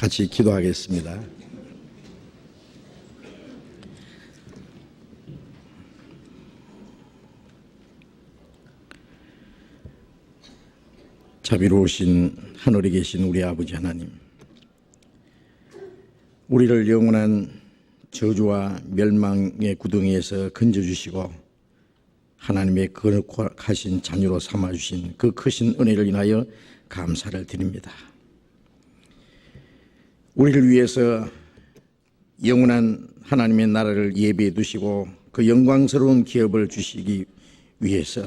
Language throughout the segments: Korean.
같이 기도하겠습니다. 자비로우신 하늘에 계신 우리 아버지 하나님, 우리를 영원한 저주와 멸망의 구덩이에서 건져주시고 하나님의 거룩하신 자녀로 삼아주신 그 크신 은혜를 인하여 감사를 드립니다. 우리를 위해서 영원한 하나님의 나라를 예비해 두시고 그 영광스러운 기업을 주시기 위해서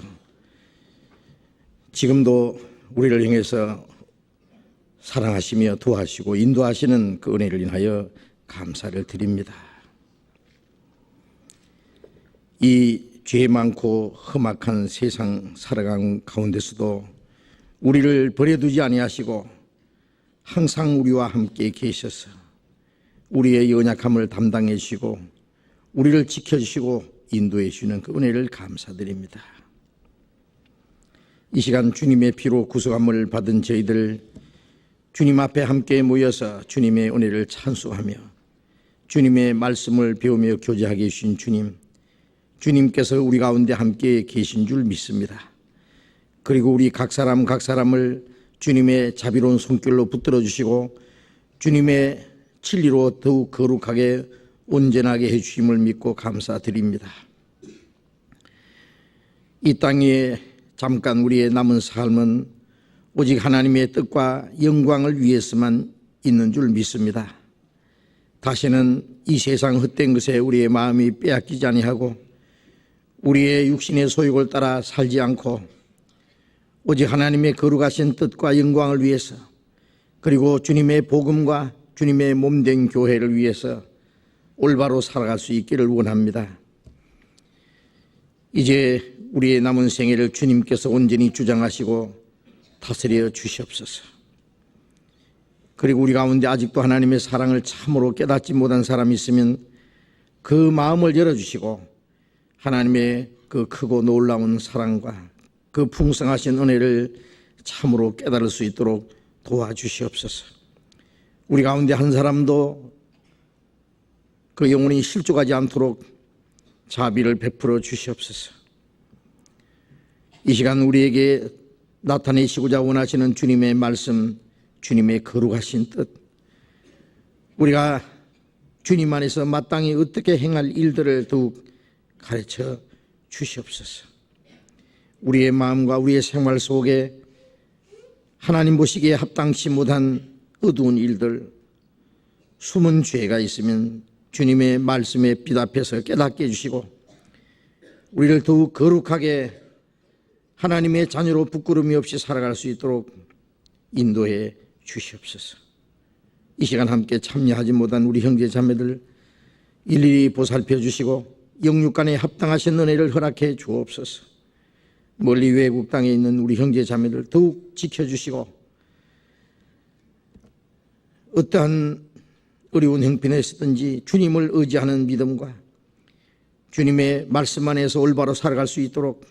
지금도 우리를 향해서 사랑하시며 도와주시고 인도하시는 그 은혜를 인하여 감사를 드립니다. 이 죄 많고 험악한 세상 살아가는 가운데서도 우리를 버려두지 아니하시고 항상 우리와 함께 계셔서 우리의 연약함을 담당해 주시고 우리를 지켜주시고 인도해 주시는 그 은혜를 감사드립니다. 이 시간 주님의 피로 구속함을 받은 저희들 주님 앞에 함께 모여서 주님의 은혜를 찬송하며 주님의 말씀을 배우며 교제하게 해주신 주님께서 우리 가운데 함께 계신 줄 믿습니다. 그리고 우리 각 사람을 주님의 자비로운 손길로 붙들어 주시고 주님의 진리로 더욱 거룩하게 온전하게 해주심을 믿고 감사드립니다. 이 땅에 잠깐 우리의 남은 삶은 오직 하나님의 뜻과 영광을 위해서만 있는 줄 믿습니다. 다시는 이 세상 헛된 것에 우리의 마음이 빼앗기지 아니하고 우리의 육신의 소욕을 따라 살지 않고 오직 하나님의 거룩하신 뜻과 영광을 위해서 그리고 주님의 복음과 주님의 몸된 교회를 위해서 올바로 살아갈 수 있기를 원합니다. 이제 우리의 남은 생애를 주님께서 온전히 주장하시고 다스려 주시옵소서. 그리고 우리 가운데 아직도 하나님의 사랑을 참으로 깨닫지 못한 사람이 있으면 그 마음을 열어주시고 하나님의 그 크고 놀라운 사랑과 그 풍성하신 은혜를 참으로 깨달을 수 있도록 도와주시옵소서. 우리 가운데 한 사람도 그 영혼이 실족하지 않도록 자비를 베풀어 주시옵소서. 이 시간 우리에게 나타내시고자 원하시는 주님의 말씀, 주님의 거룩하신 뜻, 우리가 주님 안에서 마땅히 어떻게 행할 일들을 더욱 가르쳐 주시옵소서. 우리의 마음과 우리의 생활 속에 하나님 보시기에 합당치 못한 어두운 일들, 숨은 죄가 있으면 주님의 말씀에 빛 앞에서 깨닫게 해주시고 우리를 더욱 거룩하게 하나님의 자녀로 부끄러움이 없이 살아갈 수 있도록 인도해 주시옵소서. 이 시간 함께 참여하지 못한 우리 형제 자매들 일일이 보살펴 주시고 영육간에 합당하신 은혜를 허락해 주옵소서. 멀리 외국 땅에 있는 우리 형제 자매들 더욱 지켜주시고 어떠한 어려운 형편에 있든지 주님을 의지하는 믿음과 주님의 말씀 안에서 올바로 살아갈 수 있도록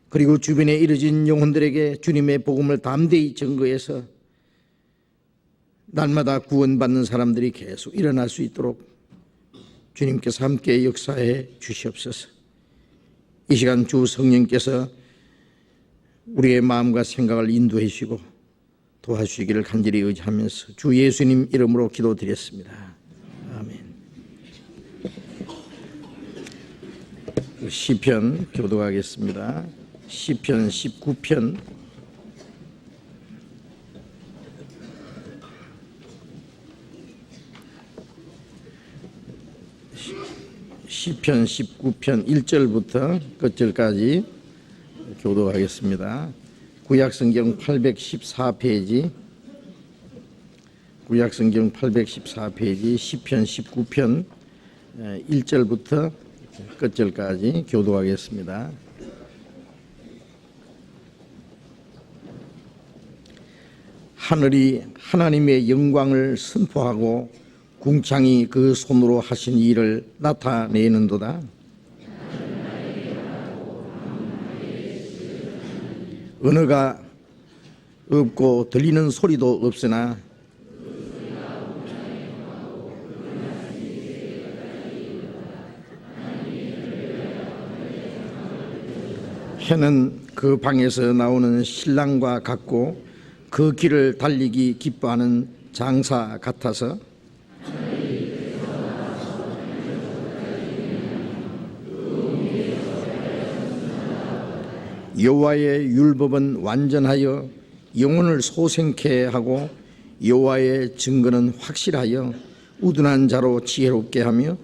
그리고 주변에 이르진 영혼들에게 주님의 복음을 담대히 증거해서 날마다 구원받는 사람들이 계속 일어날 수 있도록 주님께서 함께 역사해 주시옵소서. 이 시간 주 성령께서 우리의 마음과 생각을 인도해 주시고 도와주시기를 간절히 의지하면서 주 예수님 이름으로 기도드렸습니다. 아멘. 시편 교독하겠습니다. 시편 19편 시편 19편 1절부터 끝절까지 교독하겠습니다. 구약성경 814페이지 구약성경 814페이지 시편 19편 1절부터 끝절까지 교독하겠습니다. 하늘이 하나님의 영광을 선포하고 궁창이 그 손으로 하신 일을 나타내는도다. 언어가 없고 들리는 소리도 없으나 해는 그 방에서 나오는 신랑과 같고 그 길을 달리기 기뻐하는 장사 같아서 여호와의 율법은 완전하여 영혼을 소생케 하고 여호와의 증거는 확실하여 우둔한 자로 지혜롭게 하며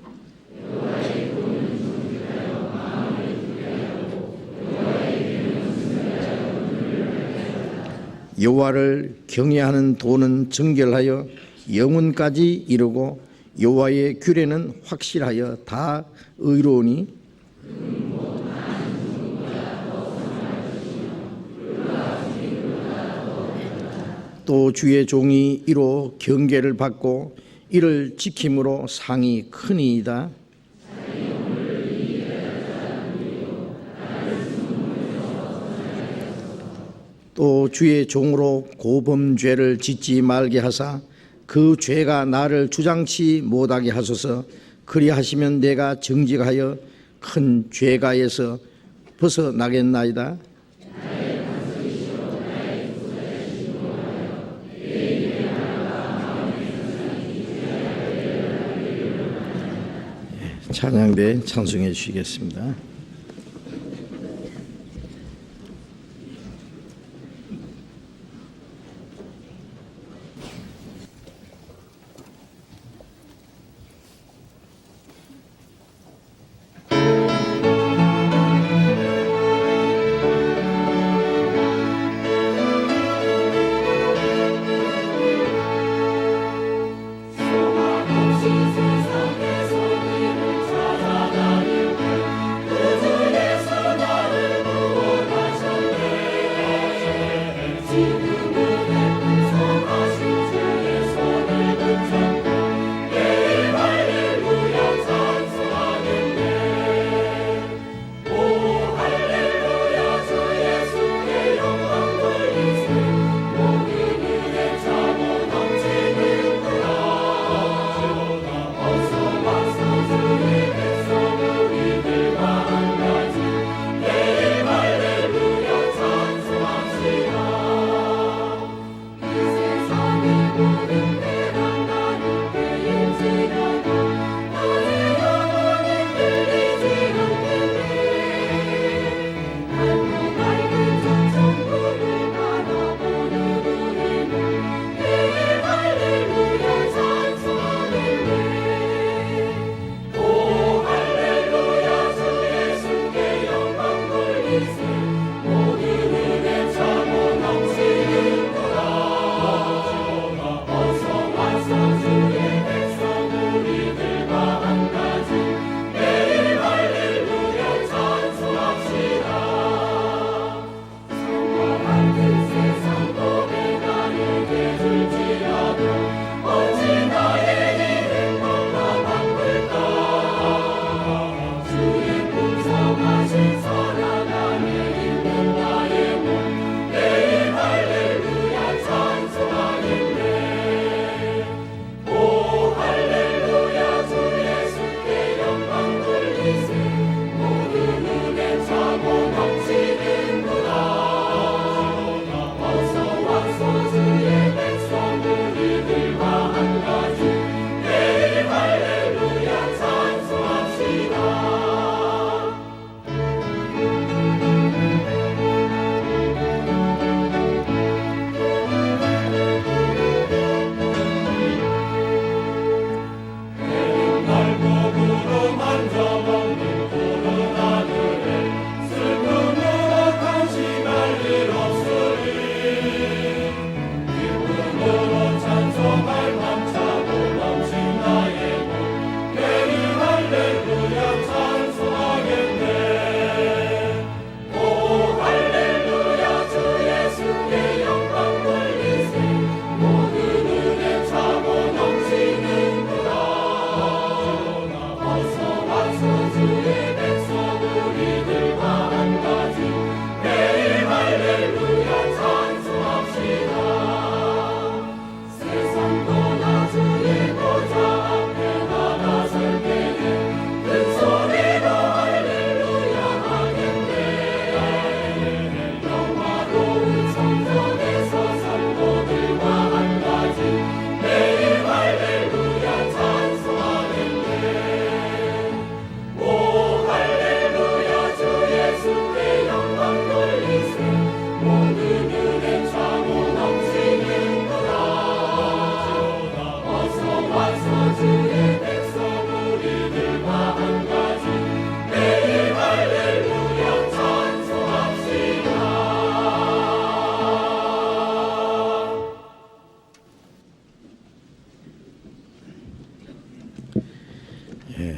여호와를 경외하는 도는 정결하여 영혼까지 이르고 여호와의 규례는 확실하여 다 의로우니 또 주의 종이 이로 경계를 받고 이를 지킴으로 상이 크니이다. 또 주의 종으로 고범죄를 짓지 말게 하사 그 죄가 나를 주장치 못하게 하소서. 그리하시면 내가 정직하여 큰 죄가에서 벗어나겠나이다. 찬양대 찬송해 주시겠습니다.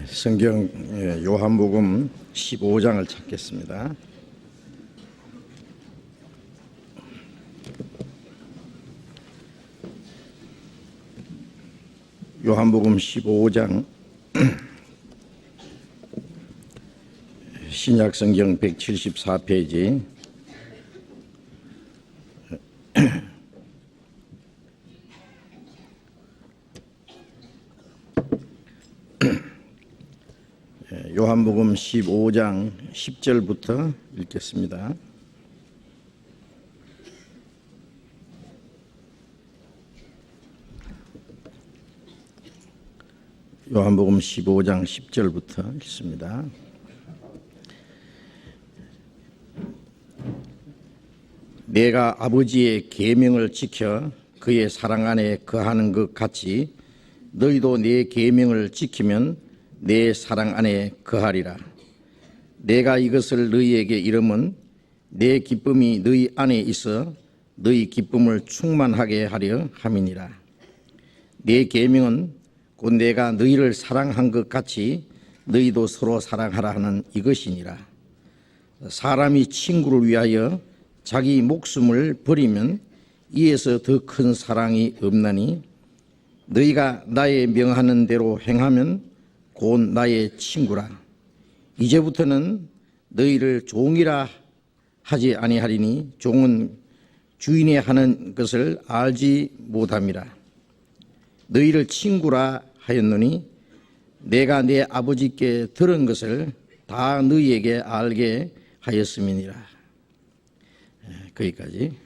성경 요한복음 15장을 찾겠습니다. 요한복음 15장 신약성경 174페이지 요한복음 15장 10절부터 읽겠습니다. 요한복음 15장 10절부터 읽습니다. 내가 아버지의 계명을 지켜 그의 사랑 안에 거하는 것 같이 너희도 내 계명을 지키면 내 사랑 안에 거하리라. 내가 이것을 너희에게 이름은 내 기쁨이 너희 안에 있어 너희 기쁨을 충만하게 하려 함이니라. 내 계명은 곧 내가 너희를 사랑한 것 같이 너희도 서로 사랑하라 하는 이것이니라. 사람이 친구를 위하여 자기 목숨을 버리면 이에서 더 큰 사랑이 없나니 너희가 나의 명하는 대로 행하면 곧 나의 친구라. 이제부터는 너희를 종이라 하지 아니하리니 종은 주인이 하는 것을 알지 못함이라. 너희를 친구라 하였노니 내가 내 아버지께 들은 것을 다 너희에게 알게 하였음이니라. 거기까지.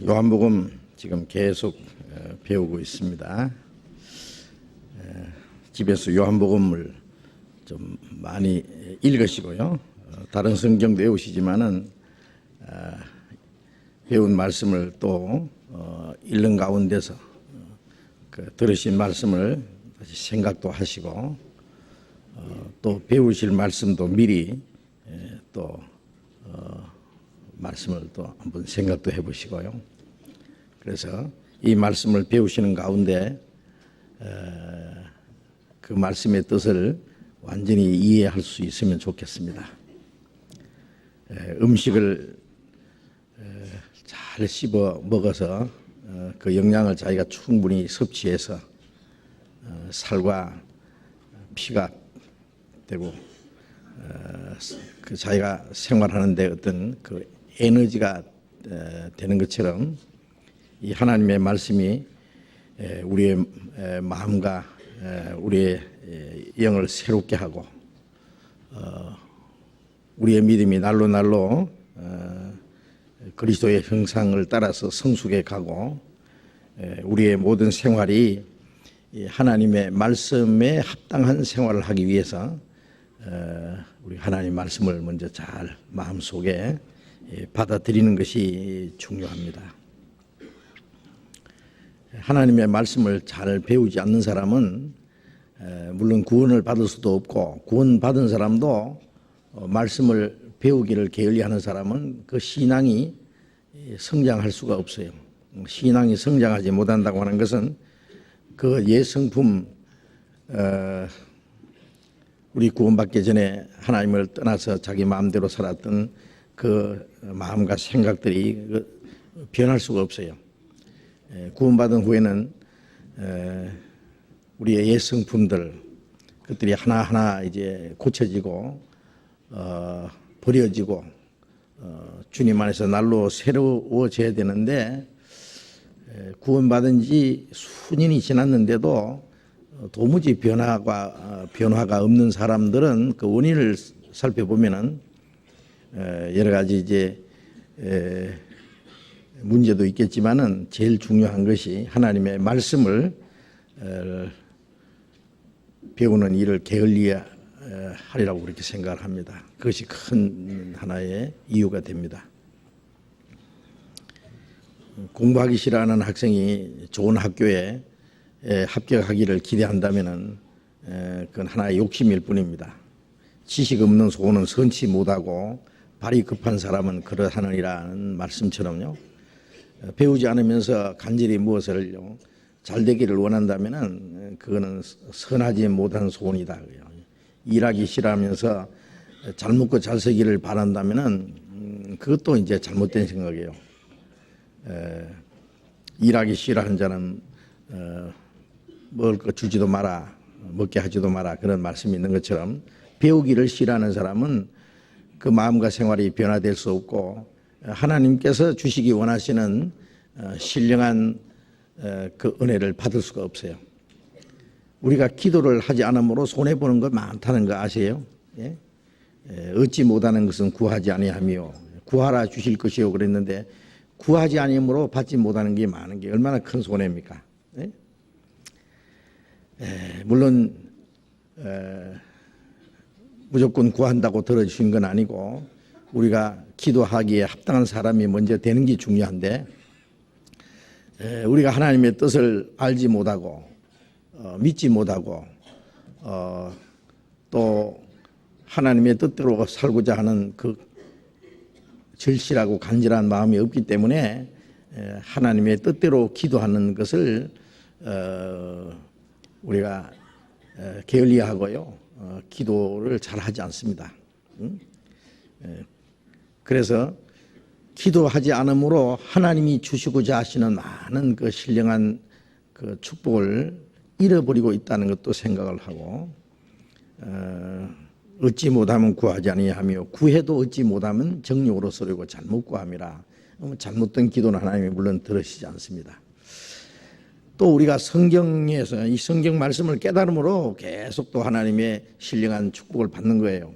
요한복음 지금 계속 배우고 있습니다. 집에서 요한복음을 좀 많이 읽으시고요. 다른 성경도 외우시지만은 배운 말씀을 또 읽는 가운데서 들으신 말씀을 다시 생각도 하시고 또 배우실 말씀도 미리 또 말씀을 또 한번 생각도 해보시고요. 그래서 이 말씀을 배우시는 가운데 그 말씀의 뜻을 완전히 이해할 수 있으면 좋겠습니다. 음식을 잘 씹어 먹어서 그 영양을 자기가 충분히 섭취해서 살과 피가 되고 그 자기가 생활하는데 어떤 그 에너지가 되는 것처럼 이 하나님의 말씀이 우리의 마음과 우리의 영을 새롭게 하고 우리의 믿음이 날로 날로 그리스도의 형상을 따라서 성숙해 가고 우리의 모든 생활이 하나님의 말씀에 합당한 생활을 하기 위해서 우리 하나님 말씀을 먼저 잘 마음속에 받아들이는 것이 중요합니다. 하나님의 말씀을 잘 배우지 않는 사람은 물론 구원을 받을 수도 없고 구원받은 사람도 말씀을 배우기를 게을리하는 사람은 그 신앙이 성장할 수가 없어요. 신앙이 성장하지 못한다고 하는 것은 그 옛성품 우리 구원받기 전에 하나님을 떠나서 자기 마음대로 살았던 그 마음과 생각들이 변할 수가 없어요. 구원받은 후에는 우리의 옛성품들 그것들이 하나하나 이제 고쳐지고 버려지고 주님 안에서 날로 새로워져야 되는데 구원받은 지 수년이 지났는데도 도무지 변화가 없는 사람들은 그 원인을 살펴보면은 여러 가지 이제 문제도 있겠지만은 제일 중요한 것이 하나님의 말씀을 배우는 일을 게을리하리라고 그렇게 생각을 합니다. 그것이 큰 하나의 이유가 됩니다. 공부하기 싫어하는 학생이 좋은 학교에 합격하기를 기대한다면은 그건 하나의 욕심일 뿐입니다. 지식 없는 소는 선치 못하고 발이 급한 사람은 그러하느니라는 말씀처럼요. 배우지 않으면서 간절히 무엇을 잘 되기를 원한다면은 그거는 선하지 못한 소원이다. 일하기 싫어하면서 잘 먹고 잘 살기를 바란다면은 그것도 이제 잘못된 생각이에요. 일하기 싫어하는 자는 먹을 거 주지도 마라, 먹게 하지도 마라, 그런 말씀이 있는 것처럼 배우기를 싫어하는 사람은 그 마음과 생활이 변화될 수 없고 하나님께서 주시기 원하시는 신령한 그 은혜를 받을 수가 없어요. 우리가 기도를 하지 않으므로 손해보는 거 많다는 거 아세요? 예? 얻지 못하는 것은 구하지 아니하며 구하라 주실 것이요 그랬는데 구하지 아니므로 받지 못하는 게 많은 게 얼마나 큰 손해입니까? 예? 물론 무조건 구한다고 들어주신 건 아니고 우리가 기도하기에 합당한 사람이 먼저 되는 게 중요한데 우리가 하나님의 뜻을 알지 못하고 믿지 못하고 또 하나님의 뜻대로 살고자 하는 그 절실하고 간절한 마음이 없기 때문에 하나님의 뜻대로 기도하는 것을 우리가 게을리하고요 기도를 잘 하지 않습니다. 그래서 기도하지 않으므로 하나님이 주시고자 하시는 많은 그 신령한 그 축복을 잃어버리고 있다는 것도 생각을 하고 얻지 못하면 구하지 아니하며 구해도 얻지 못하면 정욕으로 소리고 잘못 구함이라. 잘못된 기도는 하나님이 물론 들으시지 않습니다. 또 우리가 성경에서 이 성경 말씀을 깨달음으로 계속 또 하나님의 신령한 축복을 받는 거예요.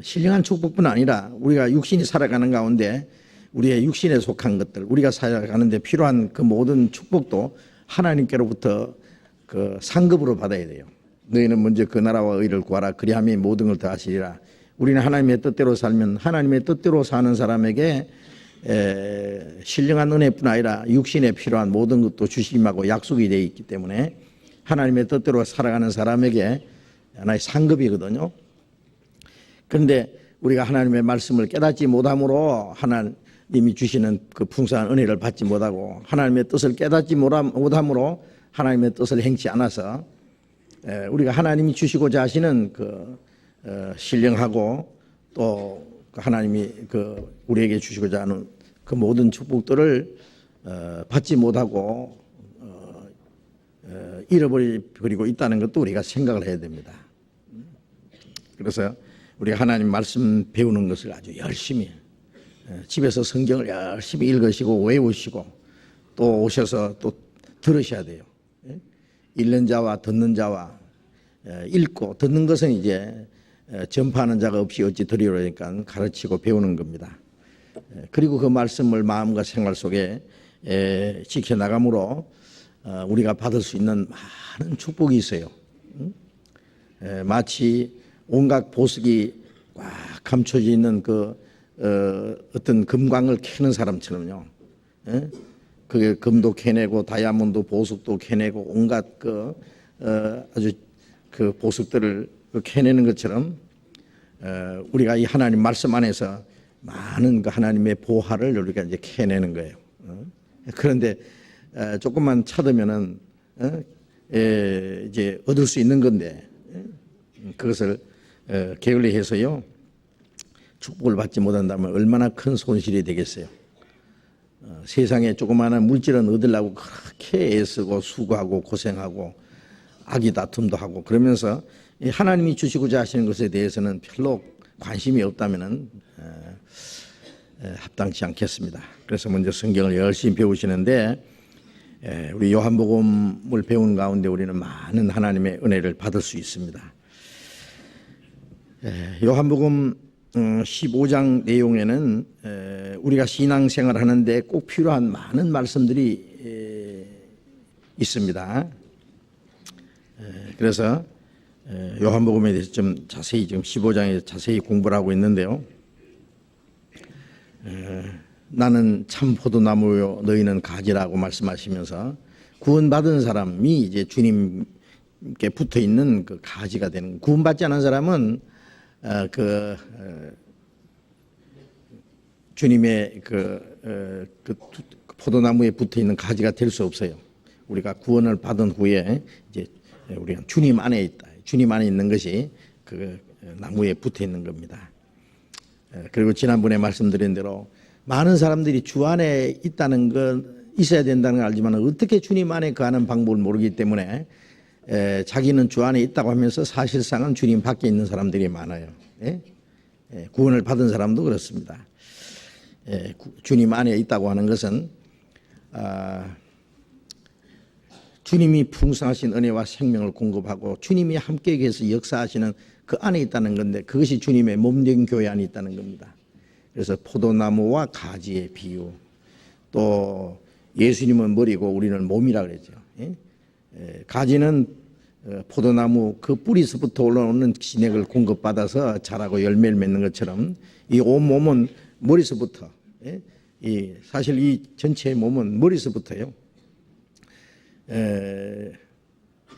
신령한 축복뿐 아니라 우리가 육신이 살아가는 가운데 우리의 육신에 속한 것들, 우리가 살아가는데 필요한 그 모든 축복도 하나님께로부터 그 상급으로 받아야 돼요. 너희는 먼저 그 나라와 의를 구하라. 그리하면 모든 걸 더하시리라. 우리는 하나님의 뜻대로 살면 하나님의 뜻대로 사는 사람에게 신령한 은혜뿐 아니라 육신에 필요한 모든 것도 주심하고 약속이 되어 있기 때문에 하나님의 뜻대로 살아가는 사람에게 하나의 상급이거든요. 그런데 우리가 하나님의 말씀을 깨닫지 못함으로 하나님이 주시는 그 풍성한 은혜를 받지 못하고 하나님의 뜻을 깨닫지 못함으로 하나님의 뜻을 행치 않아서 우리가 하나님이 주시고자 하시는 그 신령하고 또 하나님이 그 우리에게 주시고자 하는 그 모든 축복들을 받지 못하고 잃어버리고 있다는 것도 우리가 생각을 해야 됩니다. 그래서 우리가 하나님 말씀 배우는 것을 아주 열심히 집에서 성경을 열심히 읽으시고 외우시고 또 오셔서 또 들으셔야 돼요. 읽는 자와 듣는 자와 읽고 듣는 것은 이제 전파하는 자가 없이 어찌 들으려니까 가르치고 배우는 겁니다. 그리고 그 말씀을 마음과 생활 속에 지켜나감으로 우리가 받을 수 있는 많은 축복이 있어요. 마치 온갖 보석이 꽉 감춰져 있는 그 어떤 금광을 캐는 사람처럼요. 그게 금도 캐내고 다이아몬드 보석도 캐내고 온갖 그 아주 그 보석들을 캐내는 것처럼 우리가 이 하나님 말씀 안에서 많은 그 하나님의 보화를 우리가 이제 캐내는 거예요. 그런데 조금만 찾으면은 이제 얻을 수 있는 건데 그것을 게을리해서요 축복을 받지 못한다면 얼마나 큰 손실이 되겠어요. 세상에 조그마한 물질은 얻으려고 그렇게 애쓰고 수고하고 고생하고 악이 다툼도 하고 그러면서 하나님이 주시고자 하시는 것에 대해서는 별로 관심이 없다면은 합당치 않겠습니다. 그래서 먼저 성경을 열심히 배우시는데 우리 요한복음을 배우는 가운데 우리는 많은 하나님의 은혜를 받을 수 있습니다. 요한복음 15장 내용에는 우리가 신앙생활 하는데 꼭 필요한 많은 말씀들이 있습니다. 그래서 요한복음에 대해서 좀 자세히 지금 15장에 자세히 공부를 하고 있는데요. 나는 참 포도나무요 너희는 가지라고 말씀하시면서 구원받은 사람이 이제 주님께 붙어 있는 그 가지가 되는, 구원받지 않은 사람은 주님의 그 포도나무에 붙어 있는 가지가 될 수 없어요. 우리가 구원을 받은 후에 이제 우리가 주님 안에 있다. 주님 안에 있는 것이 그 나무에 붙어 있는 겁니다. 그리고 지난번에 말씀드린 대로 많은 사람들이 주 안에 있다는 건 있어야 된다는 걸 알지만 어떻게 주님 안에 거하는 방법을 모르기 때문에 자기는 주 안에 있다고 하면서 사실상은 주님 밖에 있는 사람들이 많아요. 구원을 받은 사람도 그렇습니다. 주님 안에 있다고 하는 것은 주님이 풍성하신 은혜와 생명을 공급하고 주님이 함께 계셔서 역사하시는 그 안에 있다는 건데 그것이 주님의 몸된 교회 안에 있다는 겁니다. 그래서 포도나무와 가지의 비유, 또 예수님은 머리고 우리는 몸이라 그랬죠. 가지는 포도나무 그 뿌리서부터 올라오는 진액을 공급받아서 자라고 열매를 맺는 것처럼 이 온몸은 머리서부터, 사실 이 전체의 몸은 머리서부터요.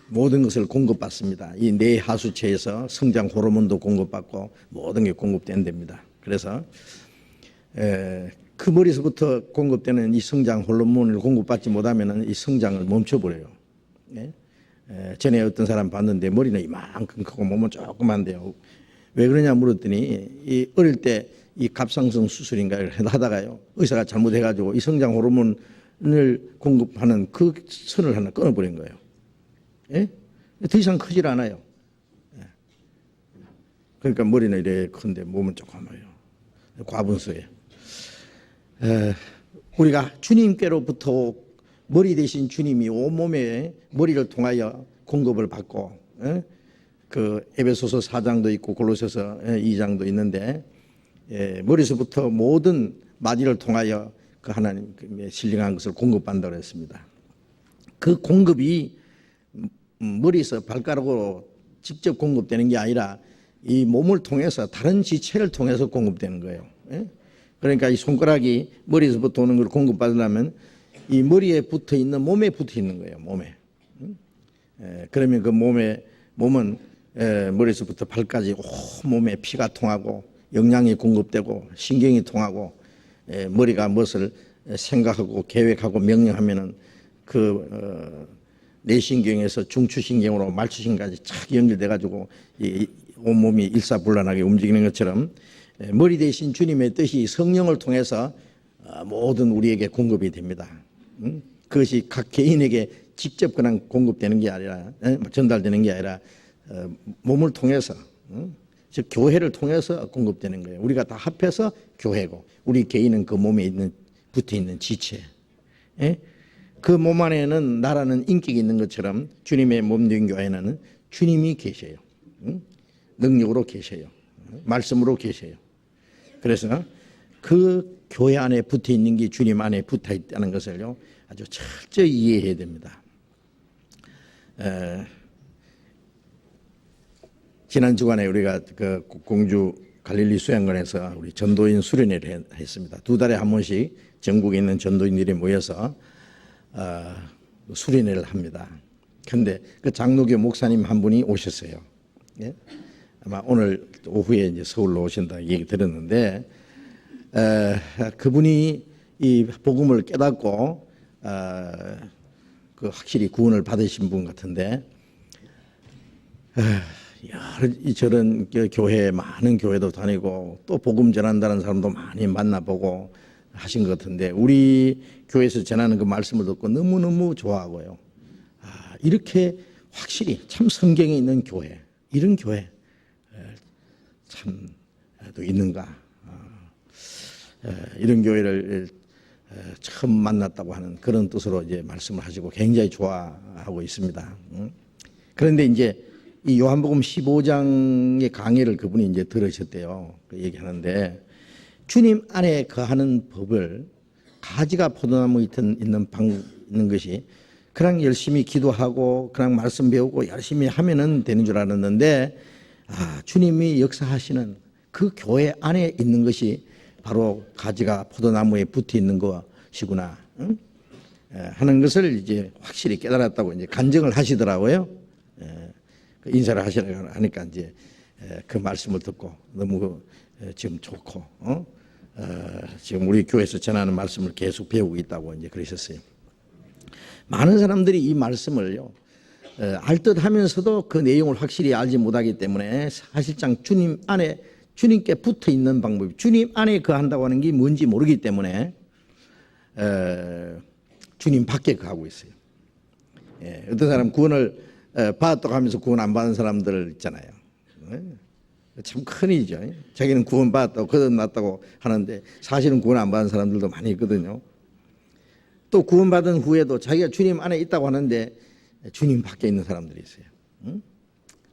모든 것을 공급받습니다. 이 뇌 하수체에서 성장 호르몬도 공급받고 모든 게 공급된 됩니다. 그래서 그 머리에서부터 공급되는 이 성장 호르몬을 공급받지 못하면 이 성장을 멈춰버려요. 전에 어떤 사람 봤는데 머리는 이만큼 크고 몸은 조그만데요. 왜 그러냐 물었더니 이 어릴 때 이 갑상선 수술인가를 하다가요 의사가 잘못해가지고 이 성장 호르몬을 공급하는 그 선을 하나 끊어버린 거예요. 더 이상 크질 않아요. 그러니까 머리는 이래 큰데 몸은 조그마해요. 과분수예요. 우리가 주님께로부터 머리 대신 주님이 온몸에 머리를 통하여 공급을 받고 그 에베소서 4장도 있고 골로새서 2장도 있는데 머리에서부터 모든 마디를 통하여 그 하나님의 신령한 것을 공급받는다고 했습니다. 그 공급이 머리에서 발가락으로 직접 공급되는 게 아니라 이 몸을 통해서 다른 지체를 통해서 공급되는 거예요. 그러니까 이 손가락이 머리에서부터 오는 걸 공급받으려면 이 머리에 붙어 있는 몸에 붙어 있는 거예요. 몸에. 그러면 그 몸은 머리에서부터 발까지 온 몸에 피가 통하고 영양이 공급되고 신경이 통하고 머리가 무엇을 생각하고 계획하고 명령하면은 그 뇌신경에서 중추신경으로 말추신경까지 착 연결돼 가지고 이 온몸이 일사불란하게 움직이는 것처럼 머리 대신 주님의 뜻이 성령을 통해서 모든 우리에게 공급이 됩니다. 그것이 각 개인에게 직접 그냥 공급되는 게 아니라 전달되는 게 아니라 몸을 통해서 즉 교회를 통해서 공급되는 거예요. 우리가 다 합해서 교회고 우리 개인은 그 몸에 붙어 있는 지체. 그 몸 안에는 나라는 인격이 있는 것처럼 주님의 몸된 교회는 주님이 계셔요. 능력으로 계셔요. 말씀으로 계셔요. 그래서 그 교회 안에 붙어 있는 게 주님 안에 붙어 있다는 것을요 아주 철저히 이해해야 됩니다. 지난 주간에 우리가 그 공주 갈릴리 수양관에서 우리 전도인 수련회를 했습니다. 2달에 한 번씩 전국에 있는 전도인들이 모여서 수련회를 합니다. 그런데 그 장로교 목사님 한 분이 오셨어요. 아마 오늘 오후에 이제 서울로 오신다 얘기 들었는데 그분이 이 복음을 깨닫고 그 확실히 구원을 받으신 분 같은데 저런 교회 많은 교회도 다니고 또 복음 전한다는 사람도 많이 만나보고 하신 것 같은데 우리 교회에서 전하는 그 말씀을 듣고 너무너무 좋아하고요. 이렇게 확실히 참 성경에 있는 교회 이런 교회 참 또 있는가 이런 교회를 처음 만났다고 하는 그런 뜻으로 이제 말씀을 하시고 굉장히 좋아하고 있습니다. 그런데 이제 이 요한복음 15장의 강의를 그분이 이제 들으셨대요. 그 얘기하는데 주님 안에 거하는 법을 가지가 포도나무 있는 것이 그냥 열심히 기도하고 그냥 말씀 배우고 열심히 하면은 되는 줄 알았는데 주님이 역사하시는 그 교회 안에 있는 것이 바로 가지가 포도나무에 붙어 있는 것이구나 하는 것을 이제 확실히 깨달았다고 이제 간증을 하시더라고요. 인사를 하시라고 하니까 이제 그 말씀을 듣고 너무 지금 좋고 지금 우리 교회에서 전하는 말씀을 계속 배우고 있다고 이제 그러셨어요. 많은 사람들이 이 말씀을요, 알 듯 하면서도 그 내용을 확실히 알지 못하기 때문에 사실상 주님 안에, 주님께 붙어 있는 방법이, 주님 안에 거한다고 하는 게 뭔지 모르기 때문에 주님 밖에 거하고 있어요. 어떤 사람 구원을 받았다고 하면서 구원 안 받은 사람들 있잖아요. 참 큰일이죠. 자기는 구원 받았다고 거듭났다고 하는데 사실은 구원 안 받은 사람들도 많이 있거든요. 또 구원 받은 후에도 자기가 주님 안에 있다고 하는데 주님 밖에 있는 사람들이 있어요.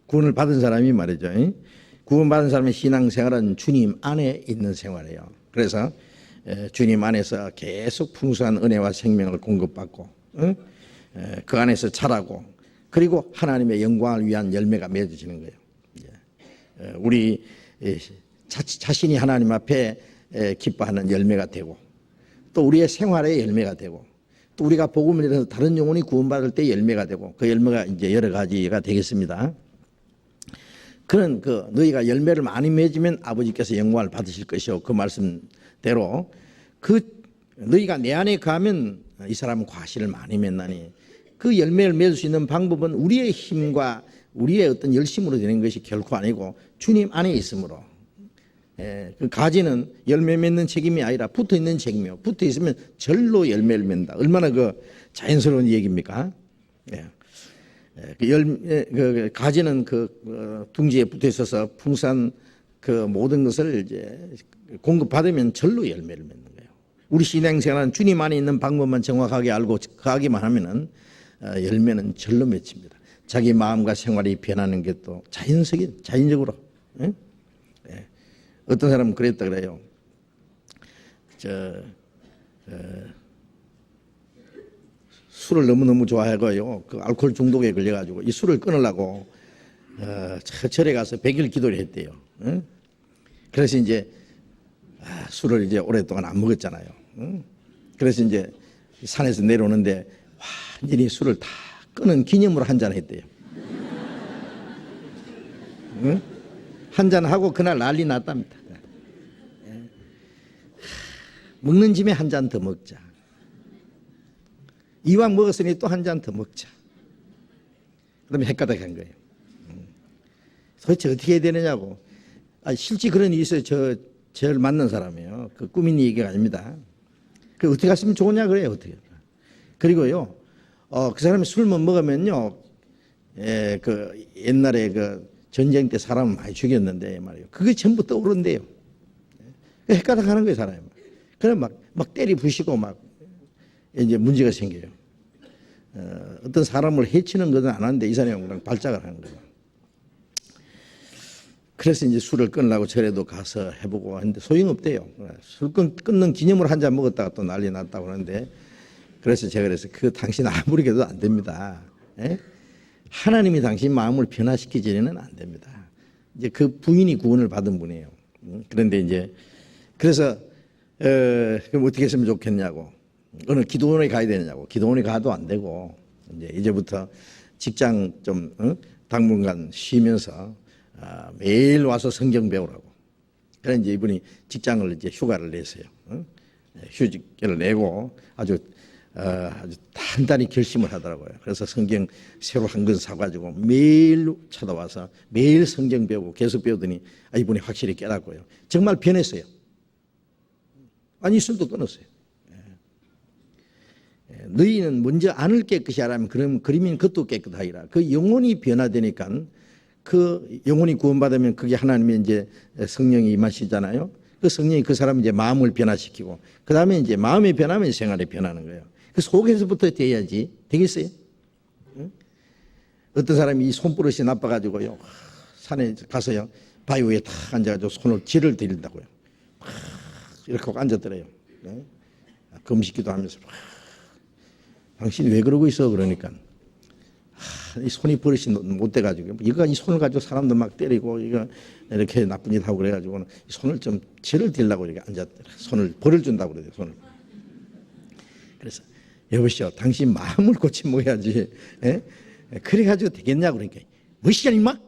구원을 받은 사람이 말이죠, 구원 받은 사람의 신앙생활은 주님 안에 있는 생활이에요. 그래서 주님 안에서 계속 풍성한 은혜와 생명을 공급받고 그 안에서 자라고, 그리고 하나님의 영광을 위한 열매가 맺어지는 거예요. 우리 자신이 하나님 앞에 기뻐하는 열매가 되고, 또 우리의 생활의 열매가 되고, 또 우리가 복음을 전해서 다른 영혼이 구원받을 때 열매가 되고, 그 열매가 이제 여러 가지가 되겠습니다. 그런 너희가 열매를 많이 맺으면 아버지께서 영광을 받으실 것이요, 그 말씀대로 너희가 내 안에 거하면 이 사람은 과실을 많이 맺나니, 그 열매를 맺을 수 있는 방법은 우리의 힘과 우리의 어떤 열심으로 되는 것이 결코 아니고 주님 안에 있으므로, 그 가지는 열매 맺는 책임이 아니라 붙어 있는 책임이요. 붙어 있으면 절로 열매를 맺는다. 얼마나 자연스러운 얘기입니까? 가지는 둥지에 붙어 있어서 풍성한 모든 것을 이제 공급받으면 절로 열매를 맺는 거예요. 우리 신앙생활은 주님 안에 있는 방법만 정확하게 알고 거하기만 하면은 열매는 절로 맺힙니다. 자기 마음과 생활이 변하는 게 또 자연적으로. 어떤 사람은 그랬다 그래요. 술을 너무너무 좋아하고요, 그 알코올 중독에 걸려가지고 이 술을 끊으려고 절에 가서 100일 기도를 했대요. 그래서 이제 술을 이제 오랫동안 안 먹었잖아요. 그래서 이제 산에서 내려오는데 완전히 술을 다 끊은 기념으로 한 잔 했대요. 한 잔 하고 그날 난리 났답니다. 먹는 짐에 한 잔 더 먹자. 이왕 먹었으니 또 한 잔 더 먹자. 그다음에 헷가닥한 거예요. 도대체 어떻게 해야 되느냐고. 실제 그런 일이 있어요. 저를 만난 사람이에요. 그 꾸민 얘기가 아닙니다. 그 어떻게 했으면 좋으냐 그래요. 어떻게. 그리고요, 그 사람이 술만 먹으면요, 그 옛날에 전쟁 때 사람을 많이 죽였는데 말이에요. 그게 전부 떠오른대요. 헷가닥하는 거예요, 사람이. 그래 막 때리 부시고 막 이제 문제가 생겨요. 어떤 사람을 해치는 것은 안 하는데 이 사람이 그냥 발작을 하는 거예요. 그래서 이제 술을 끊으려고 절에도 가서 해보고 했는데 소용없대요. 술 끊는 기념으로 한 잔 먹었다가 또 난리 났다고 하는데, 그래서 제가 그래서 당신 아무리 해도 안 됩니다. 하나님이 당신 마음을 변화시키지는 안 됩니다. 이제 그 부인이 구원을 받은 분이에요. 그런데 이제 그래서 그럼 어떻게 했으면 좋겠냐고, 어느 기도원에 가야 되느냐고. 기도원에 가도 안 되고 이제부터 직장 좀 당분간 쉬면서 매일 와서 성경 배우라고. 그래 이제 이분이 직장을 이제 휴가를 내세요. 휴직을 내고 아주 단단히 결심을 하더라고요. 그래서 성경 새로 한 권 사가지고 매일 찾아와서 매일 성경 배우고 계속 배우더니 이분이 확실히 깨닫고요. 정말 변했어요. 아니 술도 끊었어요. 너희는 먼저 안을 깨끗이 하라면 그러면 그것도 깨끗하리라. 그 영혼이 변화되니까, 그 영혼이 구원받으면 그게 하나님의 이제 성령이 임하시잖아요. 그 성령이 그 사람 이제 마음을 변화시키고, 그 다음에 이제 마음이 변하면 생활이 변하는 거예요. 그 속에서부터 돼야지. 되겠어요? 어떤 사람이 이 손버릇이 나빠가지고요, 산에 가서요, 바위 위에 탁 앉아가지고 손을 질을 들인다고요. 이렇게 하고 앉았더래요. 금식기도 하면서. 당신이 왜 그러고 있어? 그러니까 이 손이 버릇이 못 돼가지고 이 손을 가지고 사람들 막 때리고 이거 이렇게 나쁜 짓 하고 그래가지고 손을 좀 죄를 들려고 이렇게 앉았더래. 손을 벌을 준다고 그래요. 손을. 그래서 여보시오, 당신 마음을 고치 먹어야지. 그래가지고 되겠냐고. 그러니까 뭐시냐 임마?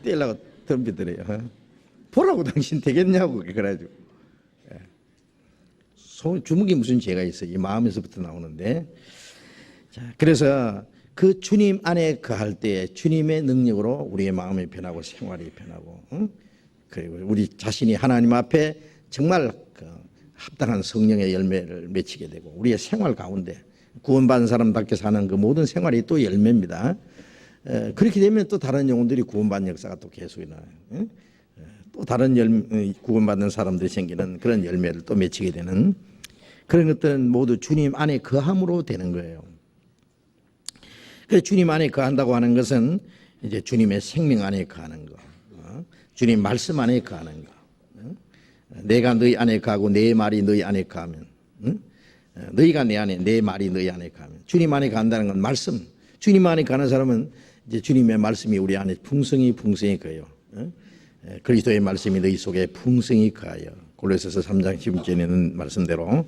때리려고 덤비더래요. 보라고 당신 되겠냐고 그래가지고. 주먹이 무슨 죄가 있어? 이 마음에서부터 나오는데. 자, 그래서 그 주님 안에 거할 때 주님의 능력으로 우리의 마음이 변하고 생활이 변하고, 그리고 우리 자신이 하나님 앞에 정말 그 합당한 성령의 열매를 맺히게 되고 우리의 생활 가운데 구원받은 사람답게 사는 그 모든 생활이 또 열매입니다. 그렇게 되면 또 다른 영혼들이 구원받는 역사가 또 계속 일어나요. 또 다른 구원받는 사람들이 생기는 그런 열매를 또 맺히게 되는 그런 것들은 모두 주님 안에 거함으로 되는 거예요. 그래서 주님 안에 거한다고 하는 것은 이제 주님의 생명 안에 거하는 거, 주님 말씀 안에 거하는 거. 내가 너희 안에 거하고 내 말이 너희 안에 거하면, 너희가 내 안에, 내 말이 너희 안에 거하면. 주님 안에 거한다는 건 말씀. 주님 안에 거하는 사람은 이제 주님의 말씀이 우리 안에 풍성히 거해요. 그리스도의 말씀이 너희 속에 풍성히 거하여. 골로새서 3장 16절에는 말씀대로.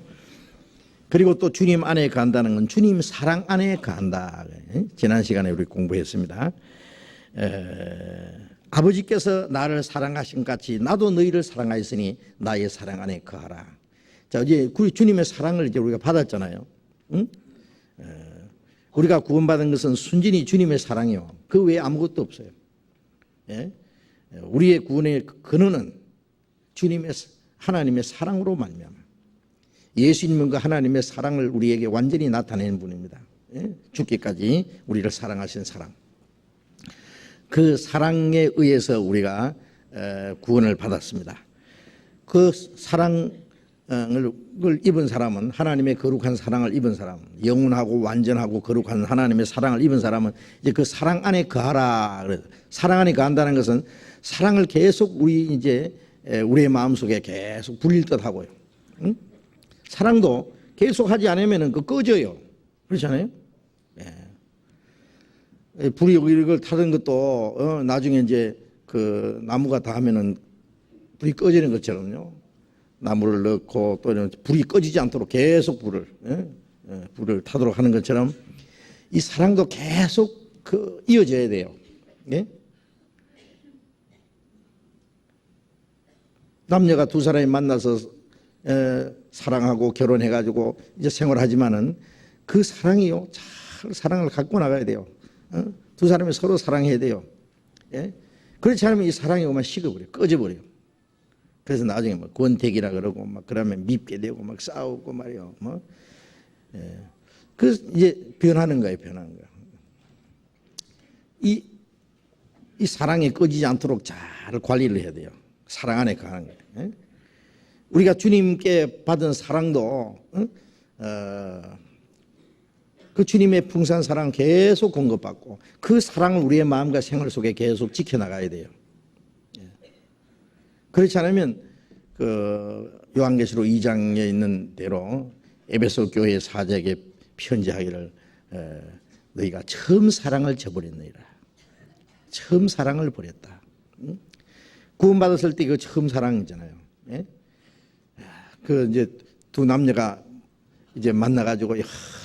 그리고 또 주님 안에 거한다는 건 주님 사랑 안에 거한다. 지난 시간에 우리 공부했습니다. 아버지께서 나를 사랑하신 같이 나도 너희를 사랑하였으니 나의 사랑 안에 거하라. 자, 이제 주님의 사랑을 이제 우리가 받았잖아요. 응? 우리가 구원받은 것은 순전히 주님의 사랑이요. 그 외에 아무것도 없어요. 예? 우리의 구원의 근원은 주님의 하나님의 사랑으로 말미암아. 예수님은 그 하나님의 사랑을 우리에게 완전히 나타내는 분입니다. 예? 죽기까지 우리를 사랑하신 사랑. 그 사랑에 의해서 우리가 구원을 받았습니다. 그 사랑을 입은 사람은 하나님의 거룩한 사랑을 입은 사람, 영원하고 완전하고 거룩한 하나님의 사랑을 입은 사람은 이제 그 사랑 안에 거하라. 사랑 안에 거한다는 것은 사랑을 계속 우리의 마음속에 계속 불릴 듯하고요. 응? 사랑도 계속 하지 않으면 그 꺼져요. 그렇잖아요? 예. 불이 이걸 타던 것도 나중에 이제 그 나무가 다 하면은 불이 꺼지는 것처럼요. 나무를 넣고 또 불이 꺼지지 않도록 계속 불을 타도록 하는 것처럼 이 사랑도 계속 이어져야 돼요. 예? 남녀가 두 사람이 만나서 사랑하고 결혼해가지고 이제 생활하지만은 그 사랑이요, 잘 사랑을 갖고 나가야 돼요. 두 사람이 서로 사랑해야 돼요. 예? 그렇지 않으면 이 사랑이 오면 식어버려요. 꺼져버려요. 그래서 나중에 뭐 권태기라 그러고 막 그러면 밉게 되고 막 싸우고 말이요. 예. 그래서 이제 변하는 거예요. 이 사랑이 꺼지지 않도록 잘 관리를 해야 돼요. 사랑 안에 가는 거예요. 예? 우리가 주님께 받은 사랑도 그 주님의 풍성한 사랑 계속 공급받고 그 사랑을 우리의 마음과 생활 속에 계속 지켜나가야 돼요. 그렇지 않으면 그 요한계시록 2장에 있는 대로 에베소 교회 사제에게 편지하기를 너희가 처음 사랑을 저버렸느니라. 처음 사랑을 버렸다. 구원받았을 때 그 처음 사랑이잖아요. 예? 그 이제 두 남녀가 이제 만나가지고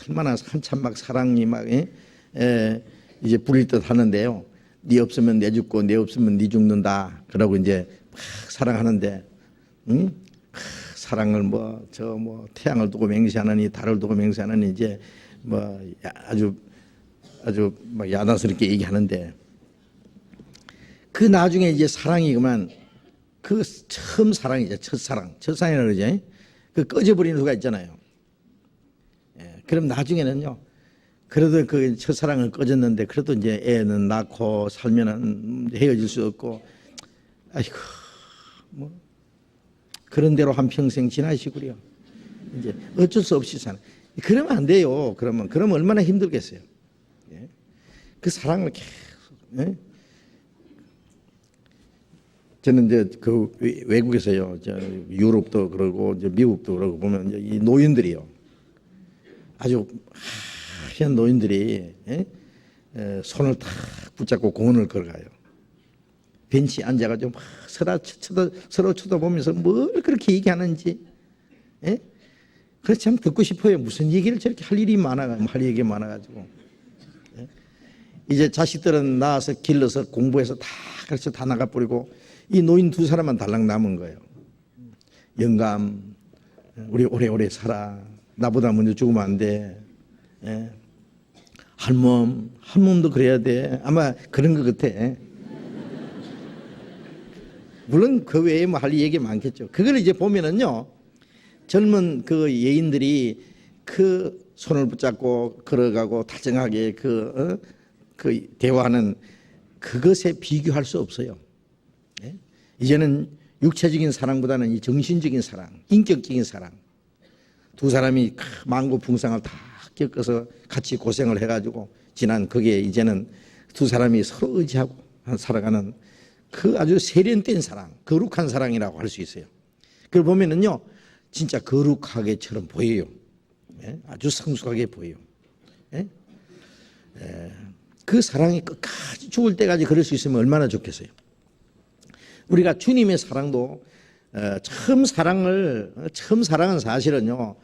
얼마나 한참 막 사랑이 막 이제 부릴 듯 하는데요. 네 없으면 내 죽고 내 없으면 네 죽는다. 그러고 이제 막 사랑하는데, 사랑을 태양을 두고 맹세하느니 달을 두고 맹세하느니 이제 아주 막 야단스럽게 얘기하는데 그 나중에 이제 사랑이 그만 그 처음 사랑이죠. 첫사랑이라고 그러죠. 그 꺼져버리는 수가 있잖아요. 예, 그럼 나중에는요. 그래도 그 첫사랑은 꺼졌는데 그래도 이제 애는 낳고 살면은 헤어질 수 없고, 아이고 그런 대로 한 평생 지나시구려. 이제 어쩔 수 없이 사는. 그러면 안 돼요. 그러면 얼마나 힘들겠어요. 예? 그 사랑을 계속. 예? 저는 이제 그 외국에서요, 유럽도 그러고 이제 미국도 그러고 보면 이제 이 노인들이요, 아주 하얀 노인들이 손을 탁 붙잡고 공원을 걸어가요. 벤치에 앉아가지고 막 서로 쳐다보면서 뭘 그렇게 얘기하는지, 그래서 참 듣고 싶어요. 무슨 얘기를 저렇게 할 얘기가 많아가지고. 이제 자식들은 낳아서 길러서 공부해서 다 가르쳐 다 나가버리고 이 노인 두 사람만 달랑 남은 거예요. 영감, 우리 오래오래 살아. 나보다 먼저 죽으면 안 돼. 예. 할멈도 그래야 돼. 아마 그런 것 같아. 물론 그 외에 뭐 할 얘기 많겠죠. 그걸 이제 보면은요, 젊은 그 예인들이 그 손을 붙잡고 걸어가고 다정하게 그 대화하는 그것에 비교할 수 없어요. 예? 이제는 육체적인 사랑보다는 이 정신적인 사랑, 인격적인 사랑. 두 사람이 만고풍상을 다 겪어서 같이 고생을 해가지고 지난 그게 이제는 두 사람이 서로 의지하고 살아가는 그 아주 세련된 사랑, 거룩한 사랑이라고 할 수 있어요. 그걸 보면은요, 진짜 거룩하게처럼 보여요. 예? 아주 성숙하게 보여요. 예? 그 사랑이 끝까지 죽을 때까지 그럴 수 있으면 얼마나 좋겠어요. 우리가 주님의 사랑도 처음 사랑은 사실은요,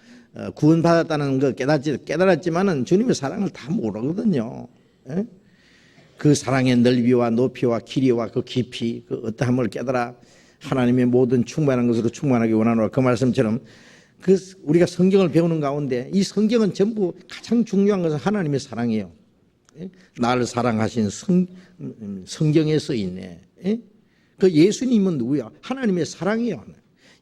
구원받았다는 거 깨달았지만은 주님의 사랑을 다 모르거든요. 예? 그 사랑의 넓이와 높이와 길이와 그 깊이, 그 어떠함을 깨달아 하나님의 모든 충만한 것으로 충만하게 원하노라. 그 말씀처럼 우리가 성경을 배우는 가운데 이 성경은 전부 가장 중요한 것은 하나님의 사랑이에요. 예? 나를 사랑하신 성경에 써 있네. 예? 그 예수님은 누구야? 하나님의 사랑이에요.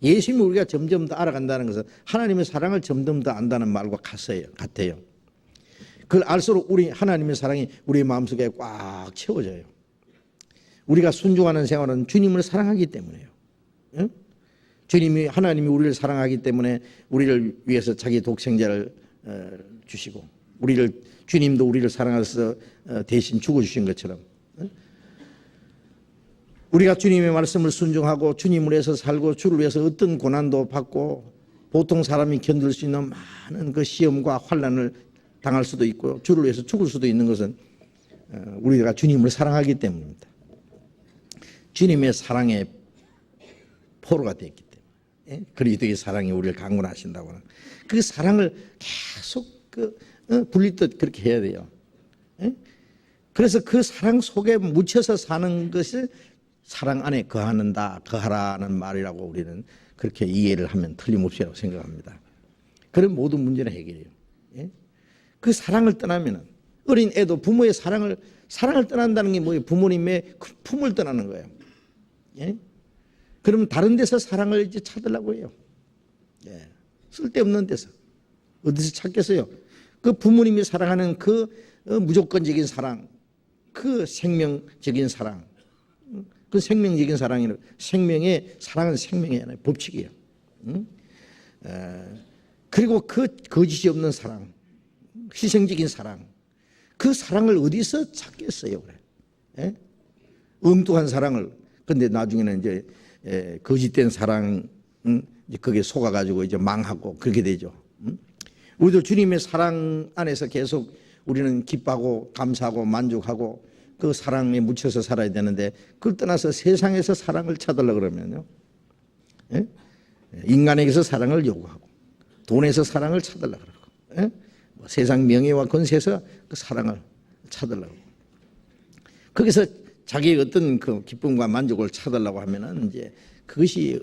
예수님을 우리가 점점 더 알아간다는 것은 하나님의 사랑을 점점 더 안다는 말과 같아요. 그걸 알수록 우리 하나님의 사랑이 우리 마음속에 꽉 채워져요. 우리가 순종하는 생활은 주님을 사랑하기 때문에요. 예? 하나님이 우리를 사랑하기 때문에 우리를 위해서 자기 독생자를 주시고 주님도 우리를 사랑해서 대신 죽어주신 것처럼 우리가 주님의 말씀을 순종하고 주님을 위해서 살고 주를 위해서 어떤 고난도 받고 보통 사람이 견딜 수 있는 많은 그 시험과 환난을 당할 수도 있고 주를 위해서 죽을 수도 있는 것은 우리가 주님을 사랑하기 때문입니다. 주님의 사랑의 포로가 되었기 때문에 그리스도의 사랑이 우리를 강권하신다고 하는 그 사랑을 계속 불리듯 그렇게 해야 돼요. 그래서 그 사랑 속에 묻혀서 사는 것을 사랑 안에 거하라는 말이라고 우리는 그렇게 이해를 하면 틀림없이라고 생각합니다. 그런 모든 문제는 해결해요. 그 사랑을 떠나면 어린 애도 부모의 사랑을 떠난다는 게 뭐예요? 부모님의 품을 떠나는 거예요. 그러면 다른 데서 사랑을 이제 찾으려고 해요. 쓸데없는 데서 어디서 찾겠어요? 그 부모님이 사랑하는 그 무조건적인 사랑, 그 생명적인 사랑, 그 생명적인 사랑이라고 사랑은 생명의 하나의 법칙이에요. 그리고 그 거짓이 없는 사랑, 희생적인 사랑, 그 사랑을 어디서 찾겠어요? 그래? 엉뚱한 사랑을. 근데 나중에는 이제 거짓된 사랑, 이제 거기에 속아가지고 이제 망하고 그렇게 되죠. 우리도 주님의 사랑 안에서 계속 우리는 기뻐하고 감사하고 만족하고 그 사랑에 묻혀서 살아야 되는데 그걸 떠나서 세상에서 사랑을 찾으려고 그러면요, 인간에게서 사랑을 요구하고 돈에서 사랑을 찾으려고 그러고 세상 명예와 권세에서 그 사랑을 찾으려고 거기서 자기의 어떤 그 기쁨과 만족을 찾으려고 하면은 이제 그것이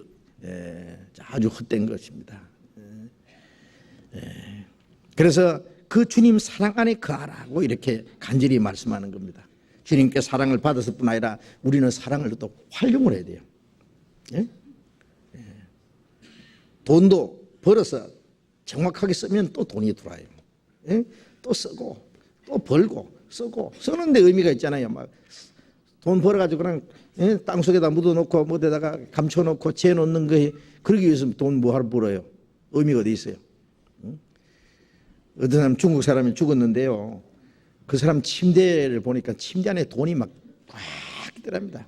아주 헛된 것입니다. 그래서 그 주님 사랑 안에 거하라고 이렇게 간절히 말씀하는 겁니다. 주님께 사랑을 받았을 뿐 아니라 우리는 사랑을 또 활용을 해야 돼요. 돈도 벌어서 정확하게 쓰면 또 돈이 들어와요. 또 쓰고 또 벌고 쓰고 쓰는데 의미가 있잖아요. 막 돈 벌어가지고 그냥 땅속에다 묻어놓고 뭐에다가 감춰놓고 재놓는 거에 그러기 위해서 돈 뭐하러 벌어요? 의미가 어디 있어요? 어떤 사람 중국 사람이 죽었는데요. 그 사람 침대를 보니까 침대 안에 돈이 막 꽉 있더랍니다.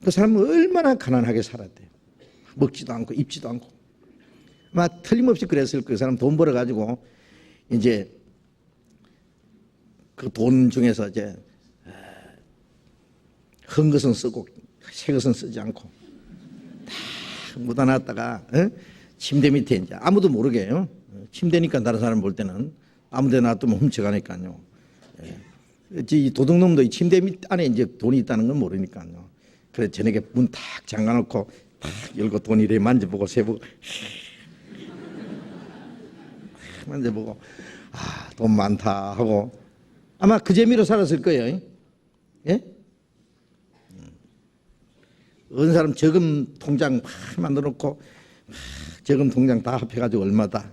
그 사람은 얼마나 가난하게 살았대요. 먹지도 않고 입지도 않고. 막 틀림없이 그랬을 그 사람 돈 벌어가지고 이제 그 돈 중에서 이제 헌 것은 쓰고 새 것은 쓰지 않고 다 묻어놨다가 침대 밑에 이제 아무도 모르게 침대니까 다른 사람 볼 때는 아무데나 놔두면 훔쳐가니까요. 이 도둑놈도 이 침대 밑 안에 이제 돈이 있다는 건 모르니까요. 그래서 저녁에 문 탁 잠가놓고 탁 열고 돈 이래 만져보고 세보고 만져보고 돈 많다 하고 아마 그 재미로 살았을 거예요. 예? 어느 사람 저금 통장 막 만들어놓고 저금 통장 다 합해가지고 얼마다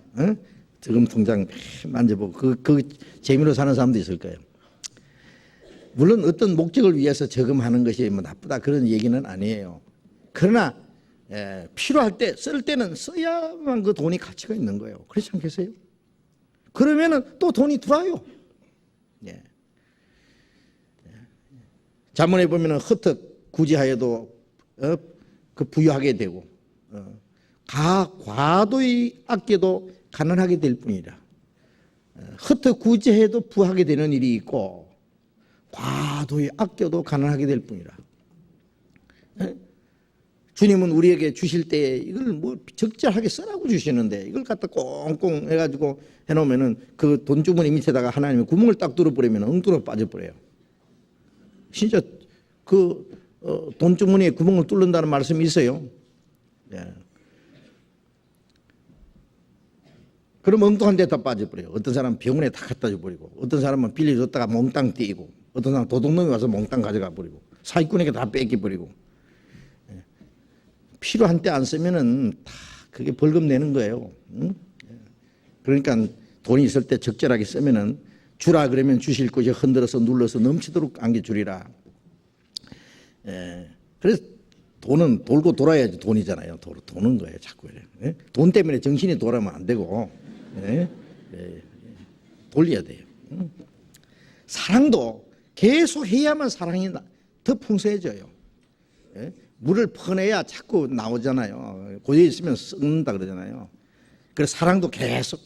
저금 통장 만져보고 그 재미로 사는 사람도 있을 거예요. 물론 어떤 목적을 위해서 저금하는 것이 뭐 나쁘다 그런 얘기는 아니에요. 그러나 필요할 때 쓸 때는 써야만 그 돈이 가치가 있는 거예요. 그렇지 않겠어요? 그러면은 또 돈이 들어와요. 예. 자문에 보면은 헛헛 구제하여도 그 부유하게 되고 과도히 아껴도 가난하게 될 뿐이라. 헛헛 구제해도 부하게 되는 일이 있고 과도히 아껴도 가난하게 될 뿐이라. 주님은 우리에게 주실 때 이걸 뭐 적절하게 쓰라고 주시는데 이걸 갖다 꽁꽁 해가지고 해놓으면은 그 돈주머니 밑에다가 하나님이 구멍을 딱 뚫어버리면 엉뚱어 빠져버려요. 진짜 그 돈주머니에 구멍을 뚫는다는 말씀이 있어요. 예. 그럼 엉뚱한 데다 빠져버려요. 어떤 사람은 병원에 다 갖다 줘버리고 어떤 사람은 빌려줬다가 몽땅 띄고 어떤 사람은 도둑놈이 와서 몽땅 가져가 버리고 사기꾼에게 다 뺏겨버리고 필요한 때 안 쓰면은 다 그게 벌금 내는 거예요. 응? 그러니까 돈이 있을 때 적절하게 쓰면은 주라 그러면 주실 것이 흔들어서 눌러서 넘치도록 안겨주리라. 그래서 돈은 돌고 돌아야지 돈이잖아요. 도는 거예요. 자꾸 이래. 돈 때문에 정신이 돌아가면 안 되고 돌려야 돼요. 사랑도 계속 해야만 사랑이 더 풍성해져요. 물을 퍼내야 자꾸 나오잖아요. 고여 있으면 썩는다 그러잖아요. 그래서 사랑도 계속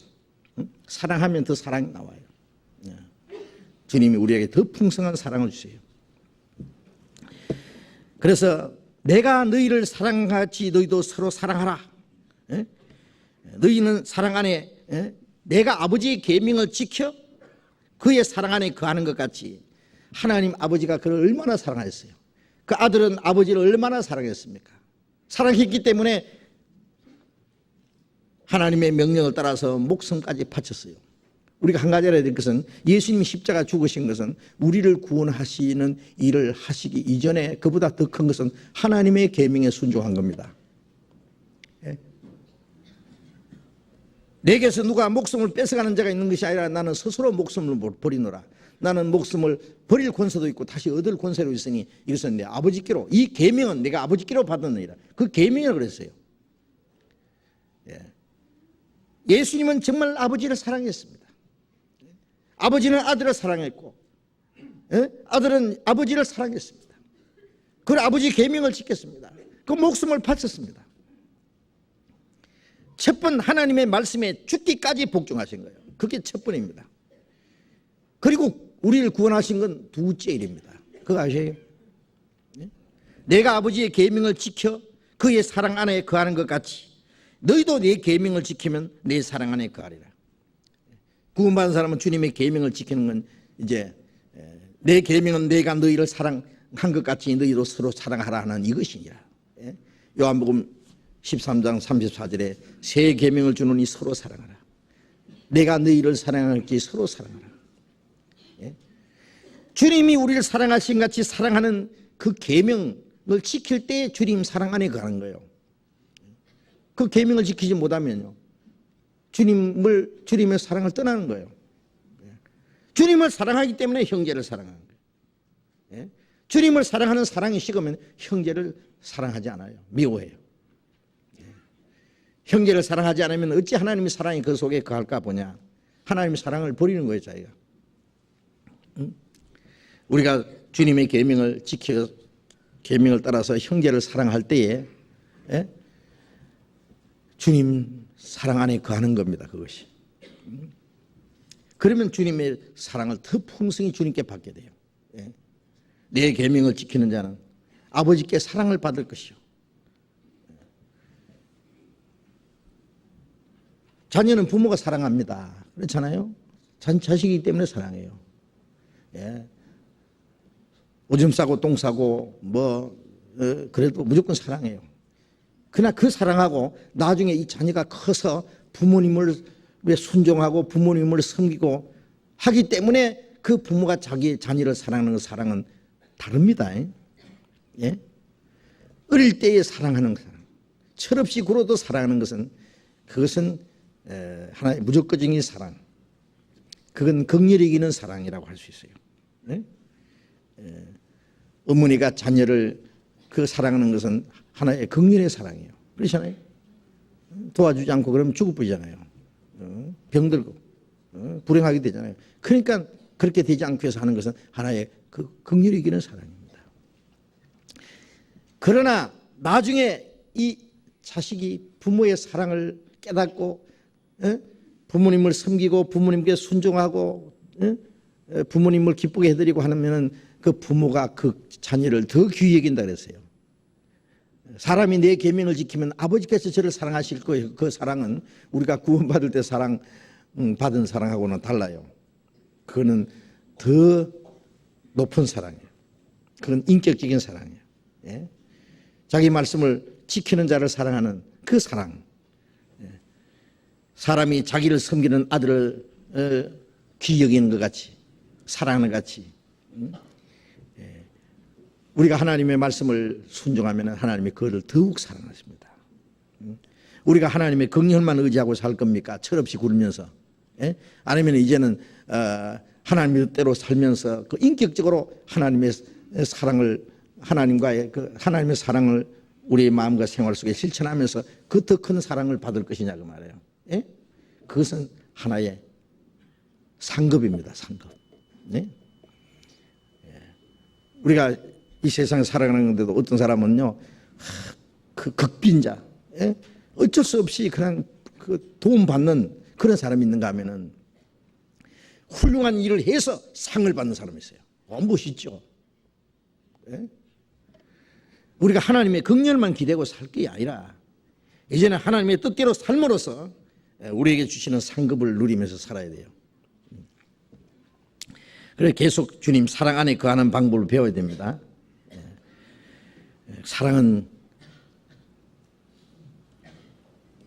사랑하면 더 사랑이 나와요. 주님이 우리에게 더 풍성한 사랑을 주세요. 그래서 내가 너희를 사랑같이 너희도 서로 사랑하라. 너희는 사랑 안에 내가 아버지의 계명을 지켜 그의 사랑 안에 거하는 것 같이 하나님 아버지가 그를 얼마나 사랑하셨어요. 그 아들은 아버지를 얼마나 사랑했습니까? 사랑했기 때문에 하나님의 명령을 따라서 목숨까지 바쳤어요. 우리가 한 가지 알아야 될 것은 예수님이 십자가 죽으신 것은 우리를 구원하시는 일을 하시기 이전에 그보다 더 큰 것은 하나님의 계명에 순종한 겁니다. 내게서 누가 목숨을 뺏어가는 자가 있는 것이 아니라 나는 스스로 목숨을 버리노라. 나는 목숨을 버릴 권세도 있고 다시 얻을 권세도 있으니 이것은 내 아버지께로 이 계명은 내가 아버지께로 받았느니라. 그 계명이라고 그랬어요. 예수님은 정말 아버지를 사랑했습니다. 아버지는 아들을 사랑했고 아들은 아버지를 사랑했습니다. 그 아버지 계명을 지켰습니다. 그 목숨을 바쳤습니다. 첫 번 하나님의 말씀에 죽기까지 복종하신 거예요. 그게 첫 번입니다. 그리고 우리를 구원하신 건 두째 일입니다. 그거 아세요? 내가 아버지의 계명을 지켜 그의 사랑 안에 거하는 것 같이 너희도 내 계명을 지키면 내 사랑 안에 거하리라. 구원받은 사람은 주님의 계명을 지키는 건 이제 내 계명은 내가 너희를 사랑한 것 같이 너희도 서로 사랑하라 하는 이것이니라. 요한복음 13장 34절에 새 계명을 주노니 서로 사랑하라. 내가 너희를 사랑할지 서로 사랑하라. 주님이 우리를 사랑하신 같이 사랑하는 그 계명을 지킬 때 주님 사랑 안에 거하는 거예요. 그 계명을 지키지 못하면요 주님의 사랑을 떠나는 거예요. 주님을 사랑하기 때문에 형제를 사랑하는 거예요. 주님을 사랑하는 사랑이 식으면 형제를 사랑하지 않아요. 미워해요. 형제를 사랑하지 않으면 어찌 하나님의 사랑이 그 속에 거할까 보냐. 하나님의 사랑을 버리는 거예요. 자기가. 우리가 주님의 계명을 지켜 계명을 따라서 형제를 사랑할 때에 주님 사랑 안에 거하는 겁니다. 그것이. 그러면 주님의 사랑을 더 풍성히 주님께 받게 돼요. 내 계명을 지키는 자는 아버지께 사랑을 받을 것이요. 자녀는 부모가 사랑합니다. 그렇잖아요. 자식이기 때문에 사랑해요. 예. 오줌 싸고 똥 싸고 그래도 무조건 사랑해요. 그러나 그 사랑하고 나중에 이 자녀가 커서 부모님을 순종하고 부모님을 섬기고 하기 때문에 그 부모가 자기 자녀를 사랑하는 그 사랑은 다릅니다. 예? 어릴 때에 사랑하는 사랑, 철없이 굴어도 사랑하는 것은 그것은 하나의 무조건적인 사랑, 그건 긍휼히 이기는 사랑이라고 할 수 있어요. 예? 어머니가 자녀를 그 사랑하는 것은 하나의 긍휼의 사랑이에요. 그렇잖아요. 도와주지 않고 그러면 죽을 뿐이잖아요. 병들고 불행하게 되잖아요. 그러니까 그렇게 되지 않기 위해서 하는 것은 하나의 그 긍휼히 이기는 사랑입니다. 그러나 나중에 이 자식이 부모의 사랑을 깨닫고 부모님을 섬기고 부모님께 순종하고 부모님을 기쁘게 해드리고 하면은 그 부모가 그 자녀를 더 귀히 여긴다 그랬어요. 사람이 내 계명을 지키면 아버지께서 저를 사랑하실 거예요. 그 사랑은 우리가 구원받을 때 받은 사랑하고는 달라요. 그거는 더 높은 사랑이에요. 그건 인격적인 사랑이에요. 예? 자기 말씀을 지키는 자를 사랑하는 그 사랑. 예. 사람이 자기를 섬기는 아들을 귀히 여기는 것 같이, 사랑하는 것 같이. 예. 우리가 하나님의 말씀을 순종하면 하나님이 그를 더욱 사랑하십니다. 우리가 하나님의 긍휼만 의지하고 살 겁니까? 철없이 굴면서. 예? 아니면 이제는 하나님의 뜻대로 살면서 그 인격적으로 하나님의 사랑을 하나님과의 그 하나님의 사랑을 우리의 마음과 생활 속에 실천하면서 그 더 큰 사랑을 받을 것이냐 그 말이에요. 예? 그것은 하나의 상급입니다. 상급. 예? 우리가 이 세상에 살아가는데도 어떤 사람은요, 그 극빈자, 예? 어쩔 수 없이 그냥 그 도움 받는 그런 사람이 있는가 하면은 훌륭한 일을 해서 상을 받는 사람이 있어요. 멋있죠. 예? 우리가 하나님의 긍휼만 기대고 살 게 아니라 이제는 하나님의 뜻대로 삶으로써 우리에게 주시는 상급을 누리면서 살아야 돼요. 그래서 계속 주님 사랑 안에 거하는 방법을 배워야 됩니다. 사랑은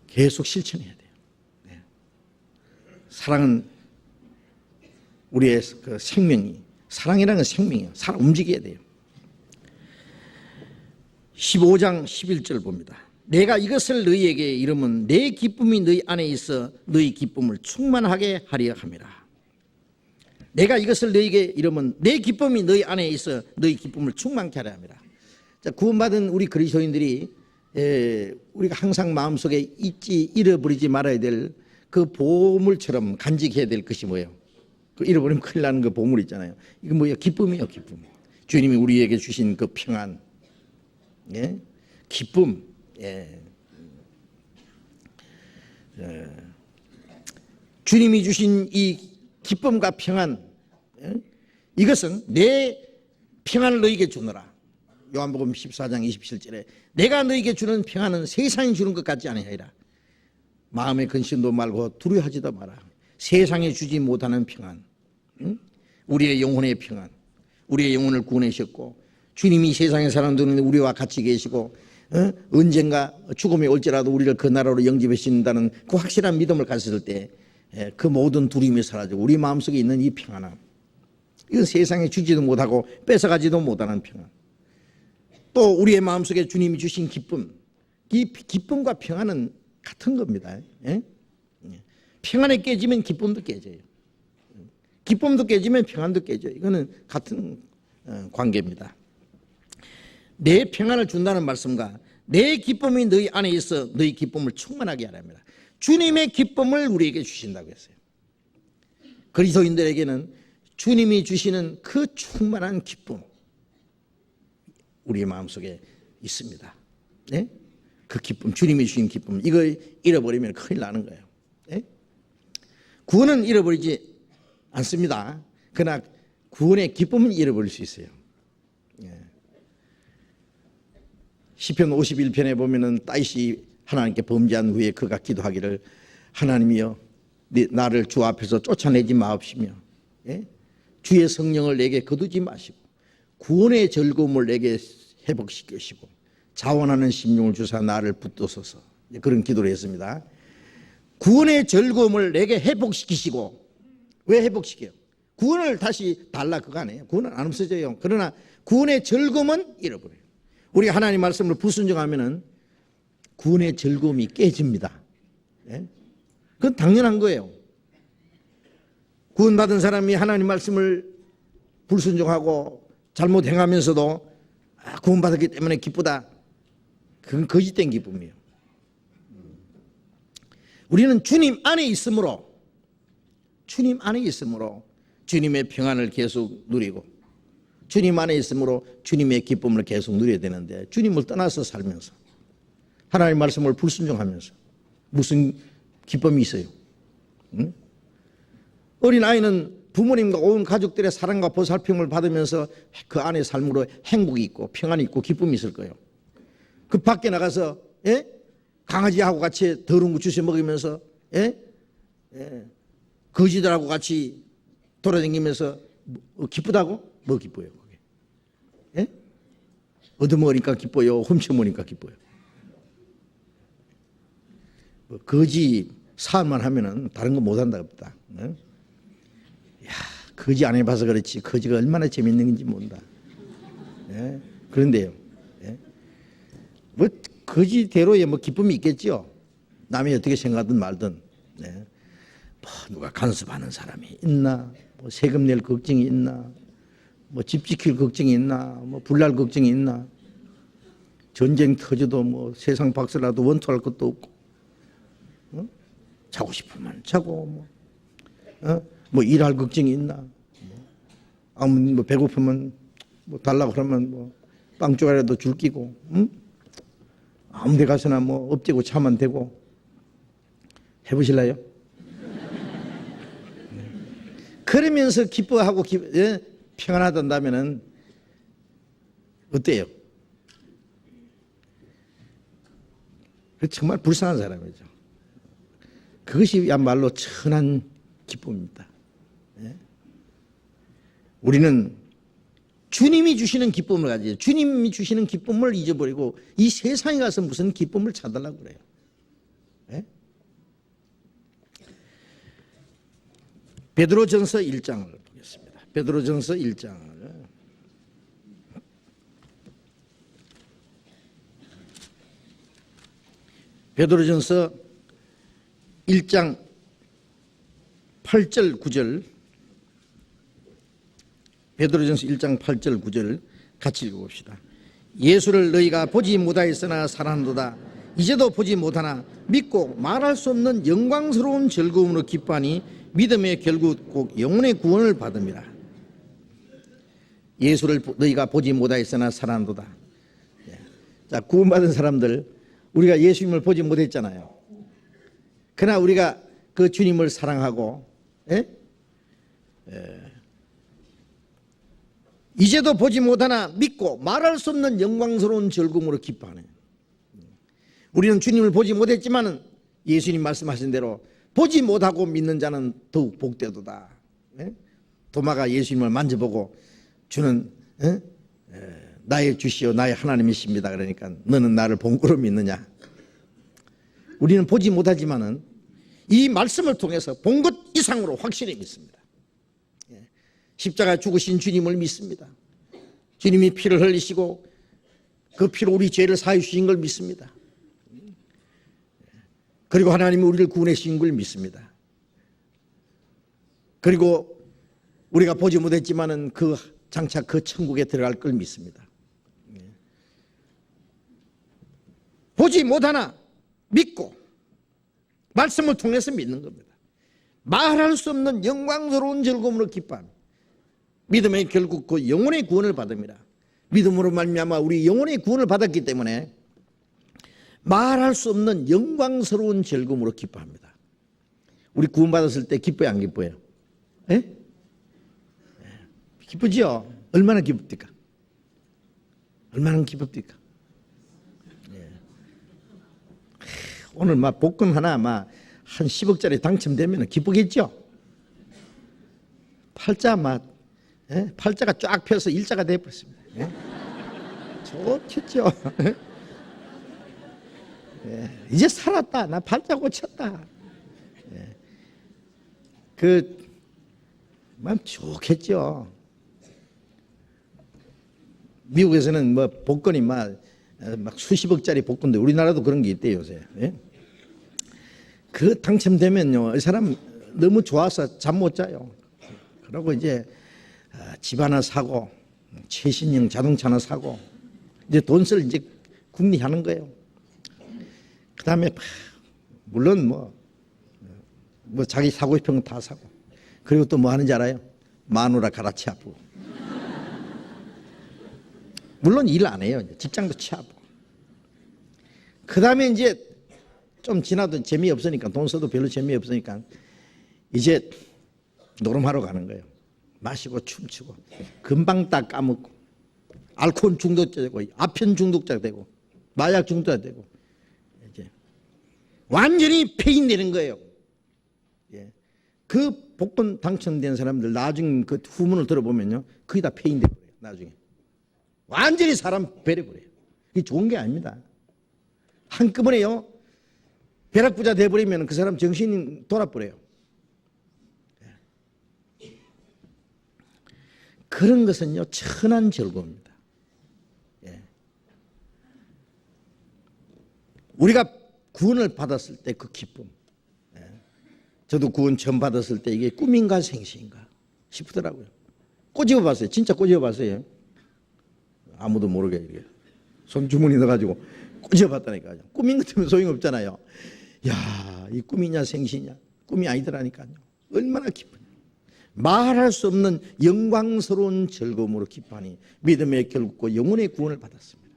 계속 실천해야 돼요. 사랑은 우리의 그 생명이, 사랑이라는 건 생명이에요. 살아 움직여야 돼요. 15장 11절 봅니다. 내가 이것을 너희에게 이르면 내 기쁨이 너희 안에 있어 너희 기쁨을 충만하게 하려 함이라. 내가 이것을 너희에게 이르면 내 기쁨이 너희 안에 있어 너희 기쁨을 충만케 하려 함이라. 자, 구원받은 우리 그리스도인들이 우리가 항상 마음속에 잃어버리지 말아야 될 그 보물처럼 간직해야 될 것이 뭐예요? 그 잃어버리면 큰일 나는 그 보물 있잖아요. 이거 뭐예요? 기쁨이에요. 기쁨. 주님이 우리에게 주신 그 평안, 예? 기쁨. 예. 주님이 주신 이 기쁨과 평안, 예? 이것은 내 평안을 너희에게 주노라. 요한복음 14장 27절에 내가 너희에게 주는 평안은 세상이 주는 것 같지 아니하리라. 마음의 근심도 말고 두려워하지도 마라. 세상에 주지 못하는 평안, 응? 우리의 영혼의 평안, 우리의 영혼을 구원하셨고 주님이 세상에 사람들은 우리와 같이 계시고 언젠가 죽음이 올지라도 우리를 그 나라로 영접해 주신다는 그 확실한 믿음을 가졌을 때 그 모든 두려움이 사라지고 우리 마음속에 있는 이 평안함, 이건 세상에 주지도 못하고 뺏어가지도 못하는 평안. 또 우리의 마음속에 주님이 주신 기쁨, 이 기쁨과 평안은 같은 겁니다. 예? 평안이 깨지면 기쁨도 깨져요. 기쁨도 깨지면 평안도 깨져요. 이거는 같은 관계입니다. 내 평안을 준다는 말씀과 내 기쁨이 너희 안에 있어 너희 기쁨을 충만하게 하랍니다. 주님의 기쁨을 우리에게 주신다고 했어요. 그리스도인들에게는 주님이 주시는 그 충만한 기쁨, 우리의 마음속에 있습니다. 네? 그 기쁨, 주님이 주신 기쁨, 이거 잃어버리면 큰일 나는 거예요. 네? 구원은 잃어버리지 않습니다. 그러나 구원의 기쁨은 잃어버릴 수 있어요. 시편 51편에 보면은 다윗이 하나님께 범죄한 후에 그가 기도하기를 하나님이여 나를 주 앞에서 쫓아내지 마옵시며 주의 성령을 내게 거두지 마시고 구원의 즐거움을 내게 회복시키시고 자원하는 심령을 주사 나를 붙드소서. 그런 기도를 했습니다. 구원의 즐거움을 내게 회복시키시고, 왜 회복시켜요? 구원을 다시 달라 그거 아니에요. 구원은 안 없어져요. 그러나 구원의 즐거움은 잃어버려요. 우리가 하나님 말씀을 불순종하면은 구원의 즐거움이 깨집니다. 예? 그건 당연한 거예요. 구원받은 사람이 하나님 말씀을 불순종하고 잘못 행하면서도 구원받았기 때문에 기쁘다. 그건 거짓된 기쁨이에요. 우리는 주님 안에 있으므로 주님의 평안을 계속 누리고 주님 안에 있으므로 주님의 기쁨을 계속 누려야 되는데 주님을 떠나서 살면서 하나님 말씀을 불순종하면서 무슨 기쁨이 있어요? 응? 어린아이는 부모님과 온 가족들의 사랑과 보살핌을 받으면서 그 안에 삶으로 행복이 있고 평안이 있고 기쁨이 있을 거예요. 그 밖에 나가서 강아지하고 같이 더러운 거 주워 먹으면서 거지들하고 같이 돌아다니면서 기쁘다고? 뭐 기뻐요 그게? 얻어먹으니까 기뻐요? 훔쳐먹으니까 기뻐요? 거지 사업만 하면은 다른 거 못한다 없다. 야, 거지 안 해봐서 그렇지 거지가 얼마나 재밌는 건지 모른다. 그런데요, 뭐 거지대로의 뭐 기쁨이 있겠죠. 남이 어떻게 생각하든 말든. 뭐 누가 간섭하는 사람이 있나, 뭐 세금 낼 걱정이 있나, 뭐 집 지킬 걱정이 있나, 뭐 불날 걱정이 있나. 전쟁 터져도 뭐 세상 박살나도 원투할 것도 없고, 자고 싶으면 자고, 뭐 일할 걱정이 있나, 아무 뭐 배고프면 뭐 달라고 그러면 뭐 빵 조각이라도 줄 끼고, 아무 데 가서나 뭐 업재고 차면 되고. 해보실래요? 그러면서 기뻐하고 평안하단다면은 어때요? 정말 불쌍한 사람이죠. 그것이야말로 천한 기쁨입니다. 우리는 주님이 주시는 기쁨을 가지죠. 주님이 주시는 기쁨을 잊어버리고 이 세상에 가서 무슨 기쁨을 찾으려고 그래요. 베드로전서 1장을 보겠습니다. 베드로전서 1장을. 베드로전서 1장 8절 9절. 베드로전서 1장 8절 9절 같이 읽어봅시다. 예수를 너희가 보지 못하였으나 사랑한도다. 이제도 보지 못하나 믿고 말할 수 없는 영광스러운 즐거움으로 기뻐하니 믿음의 결국 꼭 영혼의 구원을 받음이라. 예수를 너희가 보지 못하였으나 사랑한도다. 자, 구원받은 사람들, 우리가 예수님을 보지 못했잖아요. 그러나 우리가 그 주님을 사랑하고 이제도 보지 못하나 믿고 말할 수 없는 영광스러운 즐거움으로 기뻐하네. 우리는 주님을 보지 못했지만 예수님 말씀하신 대로 보지 못하고 믿는 자는 더욱 복되도다. 도마가 예수님을 만져보고 주는 나의 주시오 나의 하나님이십니다. 그러니까 너는 나를 본거로 믿느냐. 우리는 보지 못하지만은 이 말씀을 통해서 본 것 이상으로 확실히 믿습니다. 십자가 죽으신 주님을 믿습니다. 주님이 피를 흘리시고 그 피로 우리 죄를 사해 주신 걸 믿습니다. 그리고 하나님이 우리를 구원해 주신 걸 믿습니다. 그리고 우리가 보지 못했지만은 그 장차 그 천국에 들어갈 걸 믿습니다. 보지 못하나 믿고 말씀을 통해서 믿는 겁니다. 말할 수 없는 영광스러운 즐거움으로 기뻐합니다. 믿음의 결국 그 영혼의 구원을 받습니다. 믿음으로 말미암아 우리 영혼의 구원을 받았기 때문에 말할 수 없는 영광스러운 즐거움으로 기뻐합니다. 우리 구원받았을 때 기뻐요, 안 기뻐요? 기쁘죠? 얼마나 기쁩니까? 얼마나 기쁩니까? 오늘 막 복권 하나 막 한 10억짜리 당첨되면 기쁘겠죠? 팔자 막 팔자가 쫙 펴서 일자가 되어버렸습니다. 좋겠죠. 이제 살았다. 나 팔자 고쳤다. 마음 좋겠죠. 미국에서는 뭐 복권이 막 수십억짜리 복권도 우리나라도 그런 게 있대요 요새. 그 당첨되면요, 이 사람 너무 좋아서 잠 못 자요. 그러고 이제 집 하나 사고 최신형 자동차 하나 사고 이제 돈 쓸 이제 궁리하는 거예요. 그 다음에 물론 뭐 자기 사고 싶은 거 다 사고, 그리고 또 뭐 하는지 알아요? 마누라 갈아치 아프고. 물론 일 안 해요. 직장도 취하고. 그 다음에 이제 좀 지나도 재미없으니까, 돈 써도 별로 재미없으니까 이제 노름하러 가는 거예요. 마시고 춤추고 금방 다 까먹고 알코올 중독자 되고 아편 중독자 되고 마약 중독자 되고 이제 완전히 폐인되는 거예요. 그 복권 당첨된 사람들 나중에 그 후문을 들어보면요, 거의 다 폐인돼 버려요. 나중에 완전히 사람 베려버려요. 이게 좋은 게 아닙니다. 한꺼번에요 벼락부자 돼버리면 그 사람 정신이 돌아버려요. 그런 것은요 천한 즐거움입니다. 우리가 구원을 받았을 때 그 기쁨, 저도 구원 처음 받았을 때 이게 꿈인가 생시인가 싶더라고요. 꼬집어 봤어요. 진짜 꼬집어 봤어요. 아무도 모르게 이렇게 손주머니 넣어가지고 꼬집어 봤다니까요. 꿈인 것 같으면 소용없잖아요. 야, 이 꿈이냐 생시냐, 꿈이 아니더라니까요. 얼마나 기쁘냐. 말할 수 없는 영광스러운 즐거움으로 기뻐하니 믿음의 결국과 영혼의 구원을 받았습니다.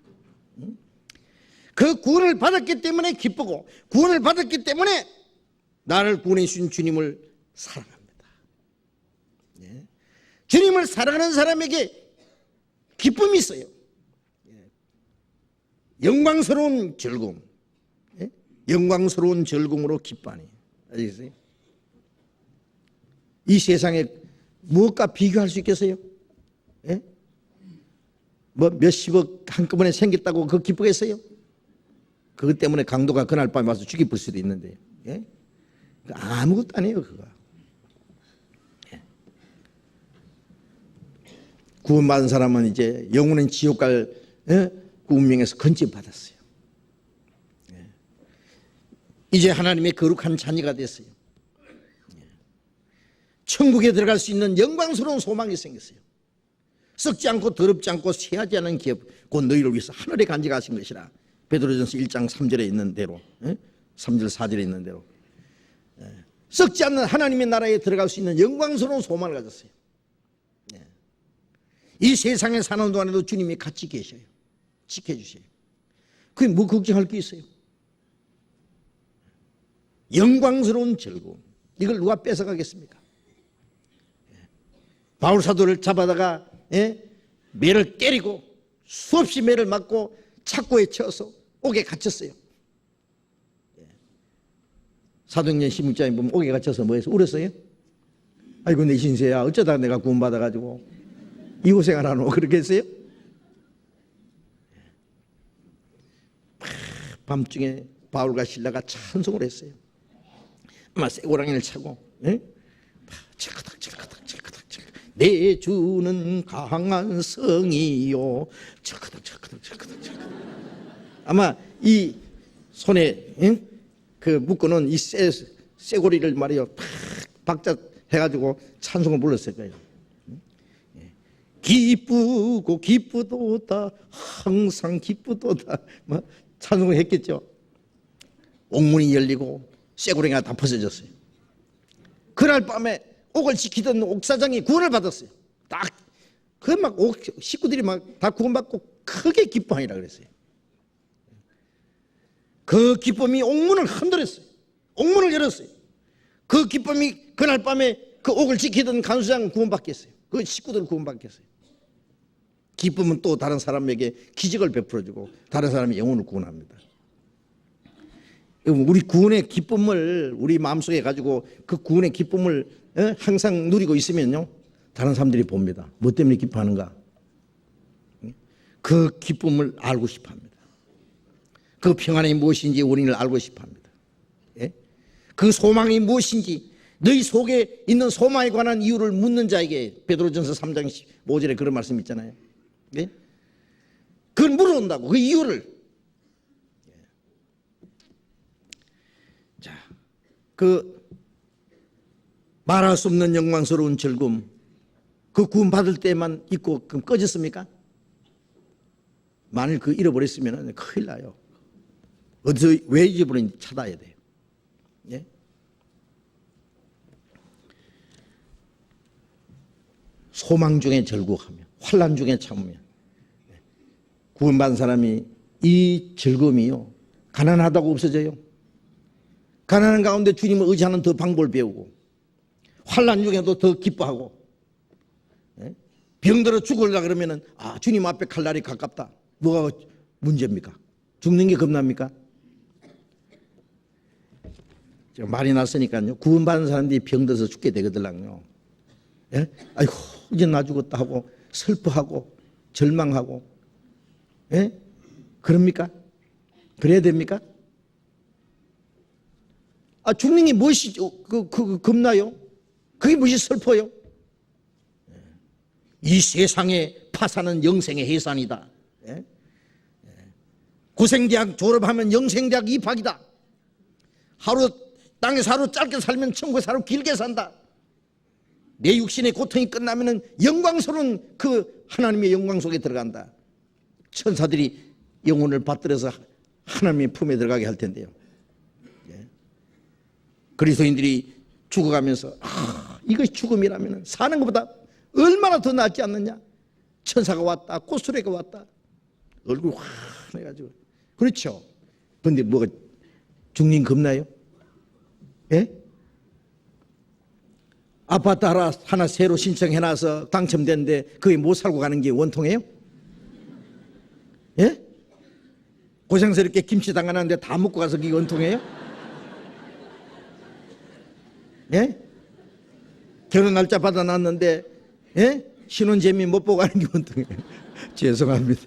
그 구원을 받았기 때문에 기쁘고, 구원을 받았기 때문에 나를 구원해 주신 주님을 사랑합니다. 주님을 사랑하는 사람에게 기쁨이 있어요. 영광스러운 즐거움, 영광스러운 즐거움으로 기뻐하니. 아시겠어요? 이 세상에 무엇과 비교할 수 있겠어요? 뭐 몇십억 한꺼번에 생겼다고 그거 기쁘겠어요? 그것 때문에 강도가 그날 밤에 와서 죽여볼 수도 있는데요. 아무것도 아니에요 그거. 구원받은 사람은 이제 영원한 지옥 갈 그 운명에서 건져받았어요. 이제 하나님의 거룩한 자녀가 됐어요. 천국에 들어갈 수 있는 영광스러운 소망이 생겼어요. 썩지 않고 더럽지 않고 쇠하지 않은 기업, 곧 너희를 위해서 하늘에 간직하신 것이라. 베드로전서 1장 3절에 있는 대로, 3절 4절에 있는 대로 썩지 않는 하나님의 나라에 들어갈 수 있는 영광스러운 소망을 가졌어요. 이 세상에 사는 동안에도 주님이 같이 계셔요. 지켜주셔요. 그게 뭐 걱정할 게 있어요? 영광스러운 즐거움, 이걸 누가 뺏어가겠습니까? 바울 사도를 잡아다가 매를 때리고 수없이 매를 맞고 착고에 쳐서 옥에 갇혔어요. 사도행전 16장에 보면 옥에 갇혀서 뭐 해서 울었어요? 아이고 내 신세야, 어쩌다가 내가 구원받아가지고 이 고생을 하노, 그렇게 했어요? 밤중에 바울과 실라가 찬송을 했어요. 아마 쇠고랑이를 차고 칠크닥 칠크닥 칠크닥 칠크닥 내 주는 강한 성이요 칠크닥 칠크닥 칠크닥 칠크닥. 아마 이 손에 그 묶어놓은 이 쇠고리를 말이요 팍 박자 해가지고 찬송을 불렀을 거예요. 기쁘고 기쁘도다 항상 기쁘도다 뭐 찬송을 했겠죠. 옥문이 열리고 쇠고리가 다 벗어졌어요. 그날 밤에 옥을 지키던 옥사장이 구원을 받았어요. 딱 그 막 옥 식구들이 막 다 구원받고 크게 기뻐하니라 그랬어요. 그 기쁨이 옥문을 흔들었어요. 옥문을 열었어요. 그 기쁨이 그날 밤에 그 옥을 지키던 간수장 구원받겠어요. 그 식구들 구원받겠어요. 기쁨은 또 다른 사람에게 기적을 베풀어주고 다른 사람의 영혼을 구원합니다. 우리 구원의 기쁨을 우리 마음속에 가지고 그 구원의 기쁨을 항상 누리고 있으면요, 다른 사람들이 봅니다. 뭐 때문에 기뻐하는가? 그 기쁨을 알고 싶어 합니다. 그 평안이 무엇인지 원인을 알고 싶어 합니다. 예? 그 소망이 무엇인지 너희 속에 있는 소망에 관한 이유를 묻는 자에게 베드로전서 3장 15절에 그런 말씀 있잖아요. 예? 그걸 물어온다고, 그 이유를. 자, 그 말할 수 없는 영광스러운 즐거움, 그 구원 받을 때만 있고 그럼 꺼졌습니까? 만일 그 잃어버렸으면 큰일 나요. 어디서 왜 잊어버린지 찾아야 돼요. 예? 소망 중에 절구하며 환난 중에 참으며 구원받은 사람이 이 즐거움이요, 가난하다고 없어져요. 가난한 가운데 주님을 의지하는 더 방법을 배우고 환난 중에도 더 기뻐하고, 병들어 죽으려고 그러면은 주님 앞에 갈 날이 가깝다. 뭐가 문제입니까? 죽는 게 겁납니까? 제가 말이 났으니까요. 구원받은 사람들이 병들어서 죽게 되거든요. 예? 아이고 이제 나 죽었다 하고 슬퍼하고 절망하고, 예? 그럽니까? 그래야 됩니까? 죽는 게 무엇이 겁나요? 그게 무엇이 슬퍼요? 이 세상에 파산은 영생의 해산이다. 예? 고생대학 졸업하면 영생대학 입학이다. 땅에서 하루 짧게 살면 천국에서 하루 길게 산다. 내 육신의 고통이 끝나면 영광스러운 그 하나님의 영광 속에 들어간다. 천사들이 영혼을 받들어서 하나님의 품에 들어가게 할 텐데요. 예. 그리스도인들이 죽어가면서 이것이 죽음이라면 사는 것보다 얼마나 더 낫지 않느냐. 천사가 왔다, 꽃수레가 왔다, 얼굴 환해가지고. 그렇죠. 그런데 뭐가 죽는 겁나요? 예? 아파트 하나 새로 신청해놔서 당첨됐는데 그게 못 살고 가는 게 원통이에요? 예? 고생스럽게 김치 담가놨는데 다 먹고 가서 그게 원통이에요? 예? 결혼 날짜 받아놨는데, 예? 신혼 재미 못 보고 가는 게 원통이에요? 죄송합니다.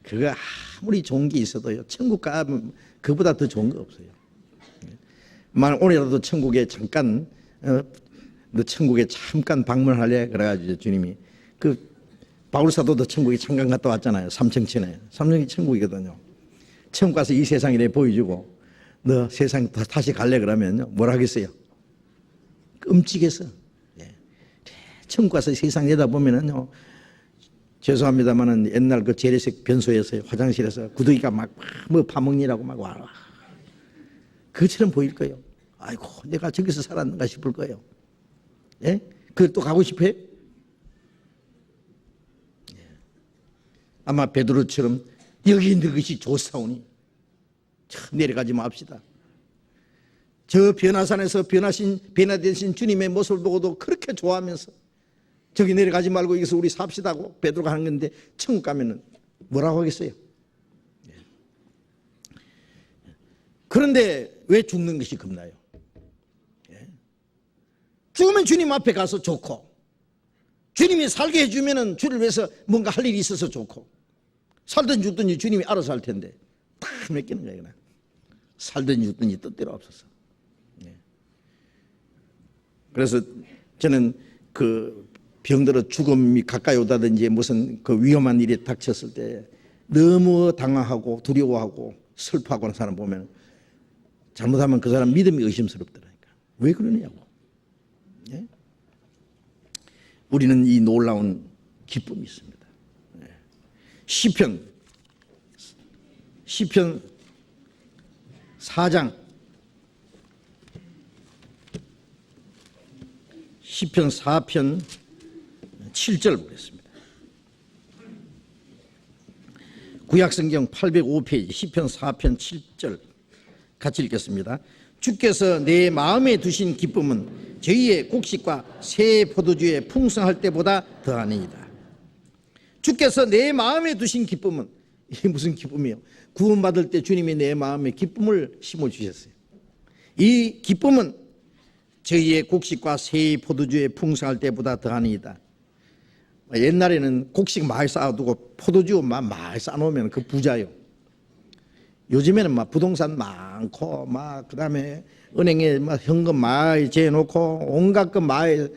그거 아무리 좋은 게 있어도요, 천국 가면 그보다 더 좋은 거 없어요. 만약 오늘이라도 천국에 잠깐, 너 천국에 잠깐 방문하래 그래가지고 주님이, 그 바울사도도 천국에 잠깐 갔다 왔잖아요. 삼층천에. 삼층이 천국이거든요. 천국 가서 이 세상이래 보여주고 너 세상 다시 갈래 그러면 뭐라 하겠어요? 끔찍해서. 예. 천국 가서 세상 내다보면은요, 죄송합니다만은 옛날 그 재래식 변소에서 화장실에서 구더기가 막 뭐 파먹니라고 막 와. 그처럼 보일 거예요. 아이고 내가 저기서 살았는가 싶을 거예요. 예? 그걸 또 가고 싶어요? 예. 아마 베드로처럼 여기 있는 것이 좋사오니 내려가지 맙시다. 저 변화산에서 변화되신 주님의 모습을 보고도 그렇게 좋아하면서 저기 내려가지 말고 여기서 우리 삽시다고 베드로가 하는 건데, 천국 가면은 뭐라고 하겠어요? 그런데 왜 죽는 것이 겁나요? 죽으면 주님 앞에 가서 좋고, 주님이 살게 해주면은 주를 위해서 뭔가 할 일이 있어서 좋고, 살든 죽든지 주님이 알아서 할 텐데 다 맡기는 거예요. 그냥 살든 죽든지 뜻대로 없어서. 그래서 저는 그 병들어 죽음이 가까이 오다든지 무슨 그 위험한 일이 닥쳤을 때 너무 당황하고 두려워하고 슬퍼하고 하는 사람 보면 잘못하면 그 사람 믿음이 의심스럽더라니까. 왜 그러냐고. 예? 우리는 이 놀라운 기쁨이 있습니다. 예. 시편 4장 시편 4편 7절 보겠습니다. 구약성경 805페이지 시편 4편 7절 같이 읽겠습니다. 주께서 내 마음에 두신 기쁨은 저희의 곡식과 새 포도주의 풍성할 때보다 더하니이다. 주께서 내 마음에 두신 기쁨은, 이게 무슨 기쁨이에요? 구원받을 때 주님이 내 마음에 기쁨을 심어주셨어요. 이 기쁨은 저희의 곡식과 새의 포도주에 풍성할 때보다 더하니이다. 옛날에는 곡식 많이 쌓아두고 포도주 많이 쌓아놓으면 그 부자요. 요즘에는 막 부동산 많고 막 그다음에 은행에 막 현금 많이 재놓고 온갖 것 많이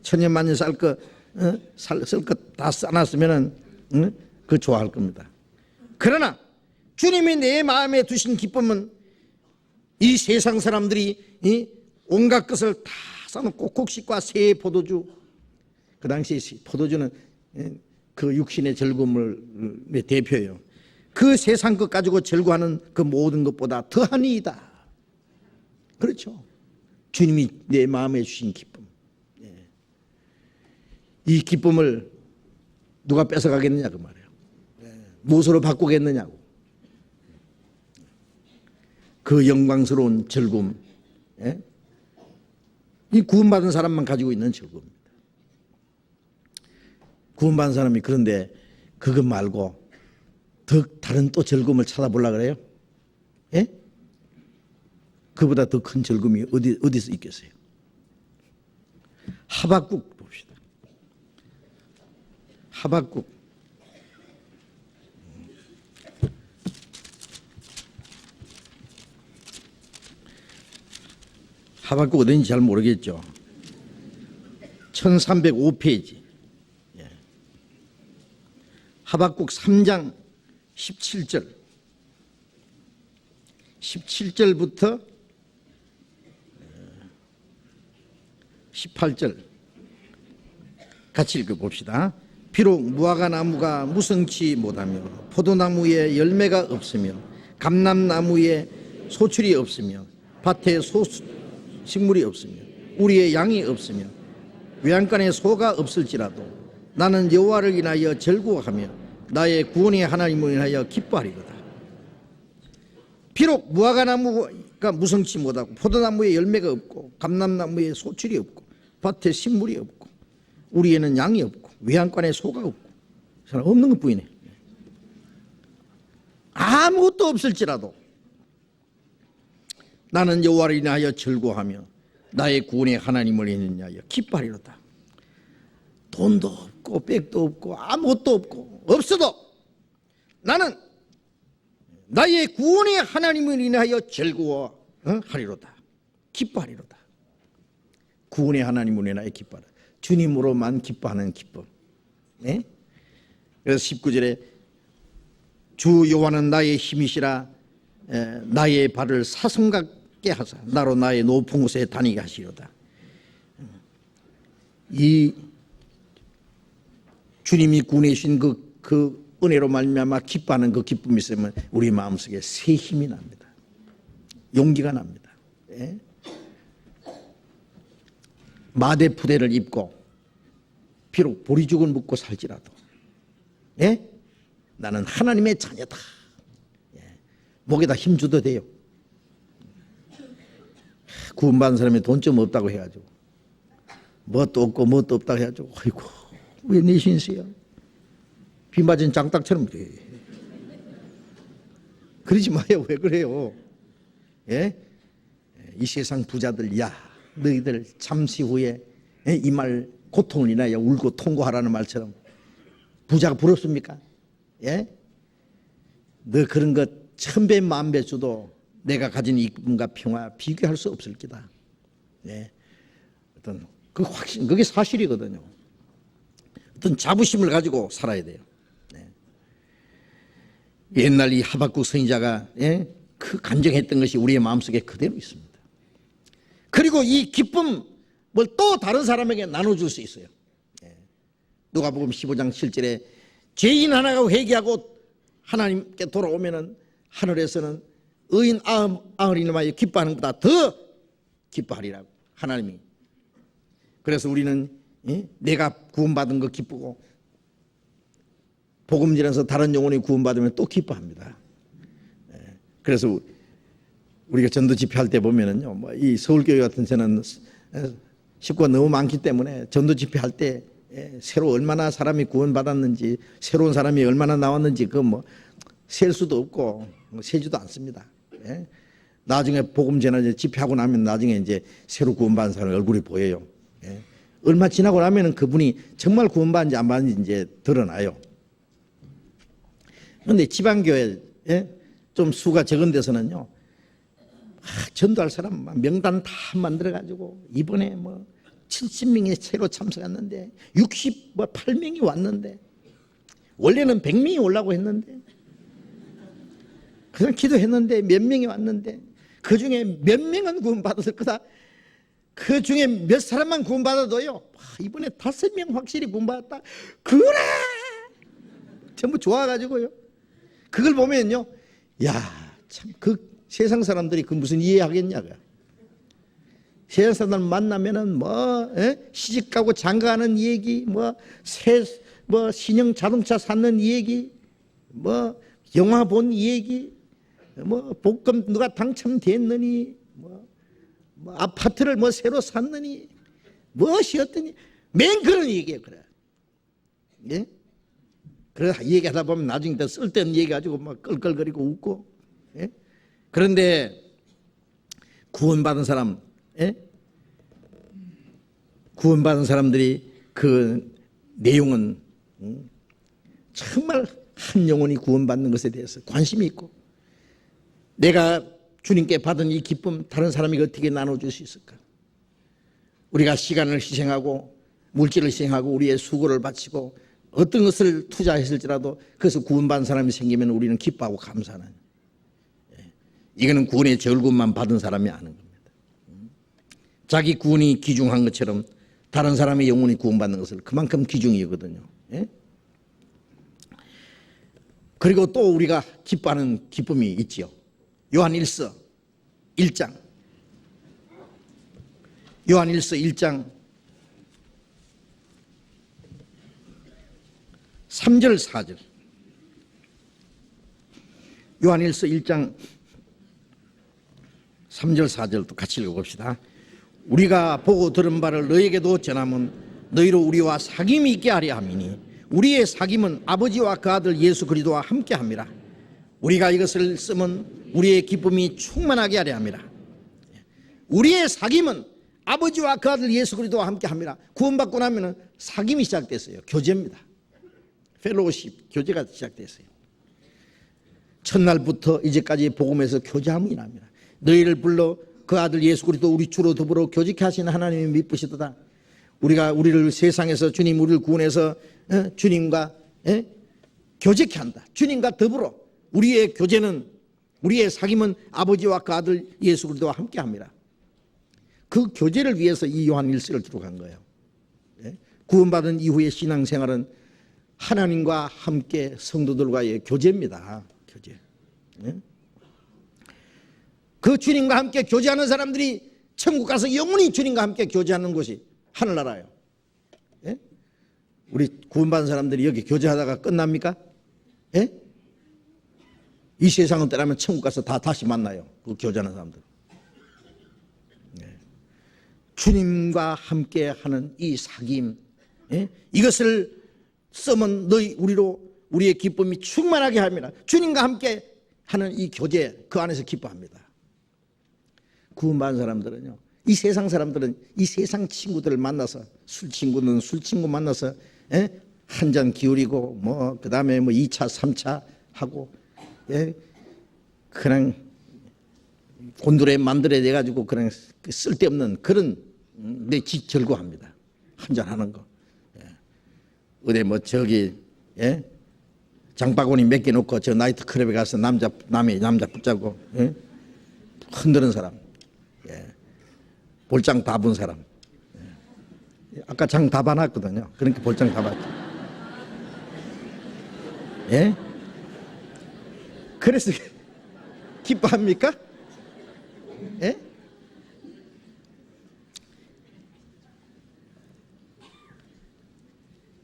천년만년 쓸 것 다 쌓아놨으면은 그 좋아할 겁니다. 그러나 주님이 내 마음에 두신 기쁨은 이 세상 사람들이 온갖 것을 다 쌓아놓고 곡식과 새 포도주, 그 당시 포도주는 그 육신의 즐거움의 대표예요. 그 세상 것 가지고 즐거워하는 그 모든 것보다 더하니이다. 그렇죠. 주님이 내 마음에 주신 기쁨. 이 기쁨을 누가 뺏어가겠느냐 그 말이에요. 무엇으로 바꾸겠느냐고. 그 영광스러운 즐거움, 이 구원받은 사람만 가지고 있는 즐거움입니다. 구원받은 사람이 그런데 그것 말고 더 다른 또 즐거움을 찾아보려고 그래요? 예? 그보다 더 큰 즐거움이 어디서 있겠어요? 하박국 봅시다. 하박국. 하박국 어딘지 잘 모르겠죠. 1305페이지. 하박국 3장 17절. 17절부터 18절 같이 읽어봅시다. 비록 무화과 나무가 무성치 못하며 포도나무에 열매가 없으며 감람나무에 소출이 없으며 밭에 식물이 없으며 우리의 양이 없으며 외양간에 소가 없을지라도 나는 여호와를 인하여 즐거워하며 나의 구원의 하나님을 인하여 기뻐하리로다. 비록 무화과 나무가 무성치 못하고 포도나무에 열매가 없고 감람나무에 소출이 없고 밭에 식물이 없고 우리에는 양이 없고 외양간에 소가 없고 없는 것뿐이네. 아무것도 없을지라도 나는 여호와를 인하여 즐거워하며 나의 구원의 하나님을 인하여 기뻐하리로다. 돈도 없고 백도 없고 아무것도 없고 없어도 나는 나의 구원의 하나님을 인하여 즐거워하리로다. 기뻐하리로다. 구원의 하나님을 인하여 기뻐하라. 주님으로만 기뻐하는 기쁨. 네? 그래서 19절에 주 여호와는 나의 힘이시라 나의 발을 사슴 같게 하사 나로 나의 높은 곳에 다니게 하시리로다. 이 주님이 구원해 주신 그 은혜로 말미암아 기뻐하는 그 기쁨이 있으면 우리 마음속에 새 힘이 납니다. 용기가 납니다. 예? 마대 부대를 입고 비록 보리죽을 먹고 살지라도 예? 나는 하나님의 자녀다. 예. 목에다 힘 줘도 돼요. 구원받은 사람이 돈 좀 없다고 해가지고 뭣도 없고 뭣도 없다고 해가지고 아이고 왜 내 신세야? 비 맞은 장닭처럼 그래. 그러지 마요. 왜 그래요? 예? 이 세상 부자들 야 너희들 잠시 후에 이 말 고통을 인하여 울고 통고하라는 말처럼 부자가 부럽습니까? 예? 너 그런 것 1000배 만배 줘도 내가 가진 기쁨과 평화 비교할 수 없을 기다. 예? 어떤 그 확신 그게 사실이거든요. 어떤 자부심을 가지고 살아야 돼요. 예? 옛날 이 하박국 선지자가 예? 그 간증했던 것이 우리의 마음속에 그대로 있습니다. 그리고 이 기쁨을 또 다른 사람에게 나눠줄 수 있어요. 누가복음 15장 7절에 죄인 하나가 회개하고 하나님께 돌아오면은 하늘에서는 의인 아흔 이름하여 기뻐하는 것보다 더 기뻐하리라고 하나님이. 그래서 우리는 내가 구원받은 거 기쁘고 복음 전해서 다른 영혼이 구원받으면 또 기뻐합니다. 그래서 우리가 전도 집회할 때 보면은요, 뭐 이 서울교회 같은 데는 식구가 너무 많기 때문에 전도 집회할 때 새로 얼마나 사람이 구원받았는지, 새로운 사람이 얼마나 나왔는지 그 뭐 셀 수도 없고 세지도 않습니다. 나중에 복음 전하자 집회하고 나면 나중에 이제 새로 구원받은 사람의 얼굴이 보여요. 예. 얼마 지나고 나면은 그분이 정말 구원받은지 안 받은지 이제 드러나요. 그런데 지방교회, 예? 좀 수가 적은 데서는요, 전도할 사람 명단 다 만들어가지고 이번에 뭐 70명이 새로 참석했는데 68명이 왔는데 원래는 100명이 오려고 했는데 그냥 기도했는데 몇 명이 왔는데 그 중에 몇 명은 구원받았을 거다. 그 중에 몇 사람만 구원받아도요, 이번에 5명 확실히 구원받았다. 그래! 전부 좋아가지고요. 그걸 보면요, 야, 참, 세상 사람들이 무슨 이해하겠냐고요. 세상 사람들 만나면은 시집가고 장가가는 얘기, 신형 자동차 샀는 얘기, 영화 본 얘기, 복권 누가 당첨됐느니, 아파트를 새로 샀느니, 무엇이었더니, 맨 그런 얘기예요, 그래. 예? 그래, 얘기하다 보면 나중에 또 쓸데없는 얘기 가지고 막 끌끌거리고 웃고, 예? 그런데 구원받은 사람, 예? 구원받은 사람들이 그 내용은 정말 한 영혼이 구원받는 것에 대해서 관심이 있고, 내가 주님께 받은 이 기쁨 다른 사람에게 어떻게 나눠줄 수 있을까? 우리가 시간을 희생하고 물질을 희생하고 우리의 수고를 바치고 어떤 것을 투자했을지라도 그것을 구원받은 사람이 생기면 우리는 기뻐하고 감사하는, 이거는 구원의 절구만 받은 사람이 아는 겁니다. 자기 구원이 귀중한 것처럼 다른 사람의 영혼이 구원받는 것을 그만큼 귀중이거든요. 예? 그리고 또 우리가 기뻐하는 기쁨이 있지요. 요한일서 1장 3절 4절. 요한일서 1장 3절 4절도 같이 읽어봅시다. 우리가 보고 들은 바를 너에게도 전하면 너희로 우리와 사귐이 있게 하려 함이니 우리의 사귐은 아버지와 그 아들 예수 그리스도와 함께 함이라. 우리가 이것을 쓰면 우리의 기쁨이 충만하게 하려 함이라. 우리의 사귐은 아버지와 그 아들 예수 그리스도와 함께 함이라. 구원받고 나면은 사귐이 시작됐어요. 교제입니다. 펠로우십, 교제가 시작됐어요. 첫날부터 이제까지 복음에서 교제함이 납니다. 너희를 불러 그 아들 예수 그리스도 우리 주로 더불어 교제케 하시는 하나님이 미쁘시도다. 우리를 세상에서 주님 우리를 구원해서 주님과 교제케 한다. 주님과 더불어 우리의 교제는, 우리의 사귐은 아버지와 그 아들 예수 그리스도와 함께 합니다. 그 교제를 위해서 이 요한 1서를 기록한 거예요. 구원받은 이후의 신앙생활은 하나님과 함께 성도들과의 교제입니다. 교제. 그 주님과 함께 교제하는 사람들이 천국 가서 영원히 주님과 함께 교제하는 곳이 하늘나라예요. 예? 우리 구원받은 사람들이 여기 교제하다가 끝납니까? 예? 이 세상은 떠나면 천국 가서 다시 만나요. 그 교제하는 사람들. 예. 주님과 함께 하는 이 사귐, 예? 이것을 쓰면 우리의 기쁨이 충만하게 합니다. 주님과 함께 하는 이 교제, 그 안에서 기뻐합니다. 구원받은 사람들은요, 이 세상 사람들은 이 세상 친구들을 만나서, 술 친구는 술 친구 만나서 한 잔 기울이고 그 다음에 2차 3차 하고, 그냥 곤드레 만들어 내가지고 그냥 쓸데없는 그런 내 절구합니다. 한 잔 하는 거. 어디 장바구니 몇 개 놓고 저 나이트클럽에 가서 남자 붙잡고 흔드는 사람, 볼장 다 본 사람. 아까 장 다 봐놨거든요. 그러니까 볼장 다 봤죠. 그래서 기뻐합니까?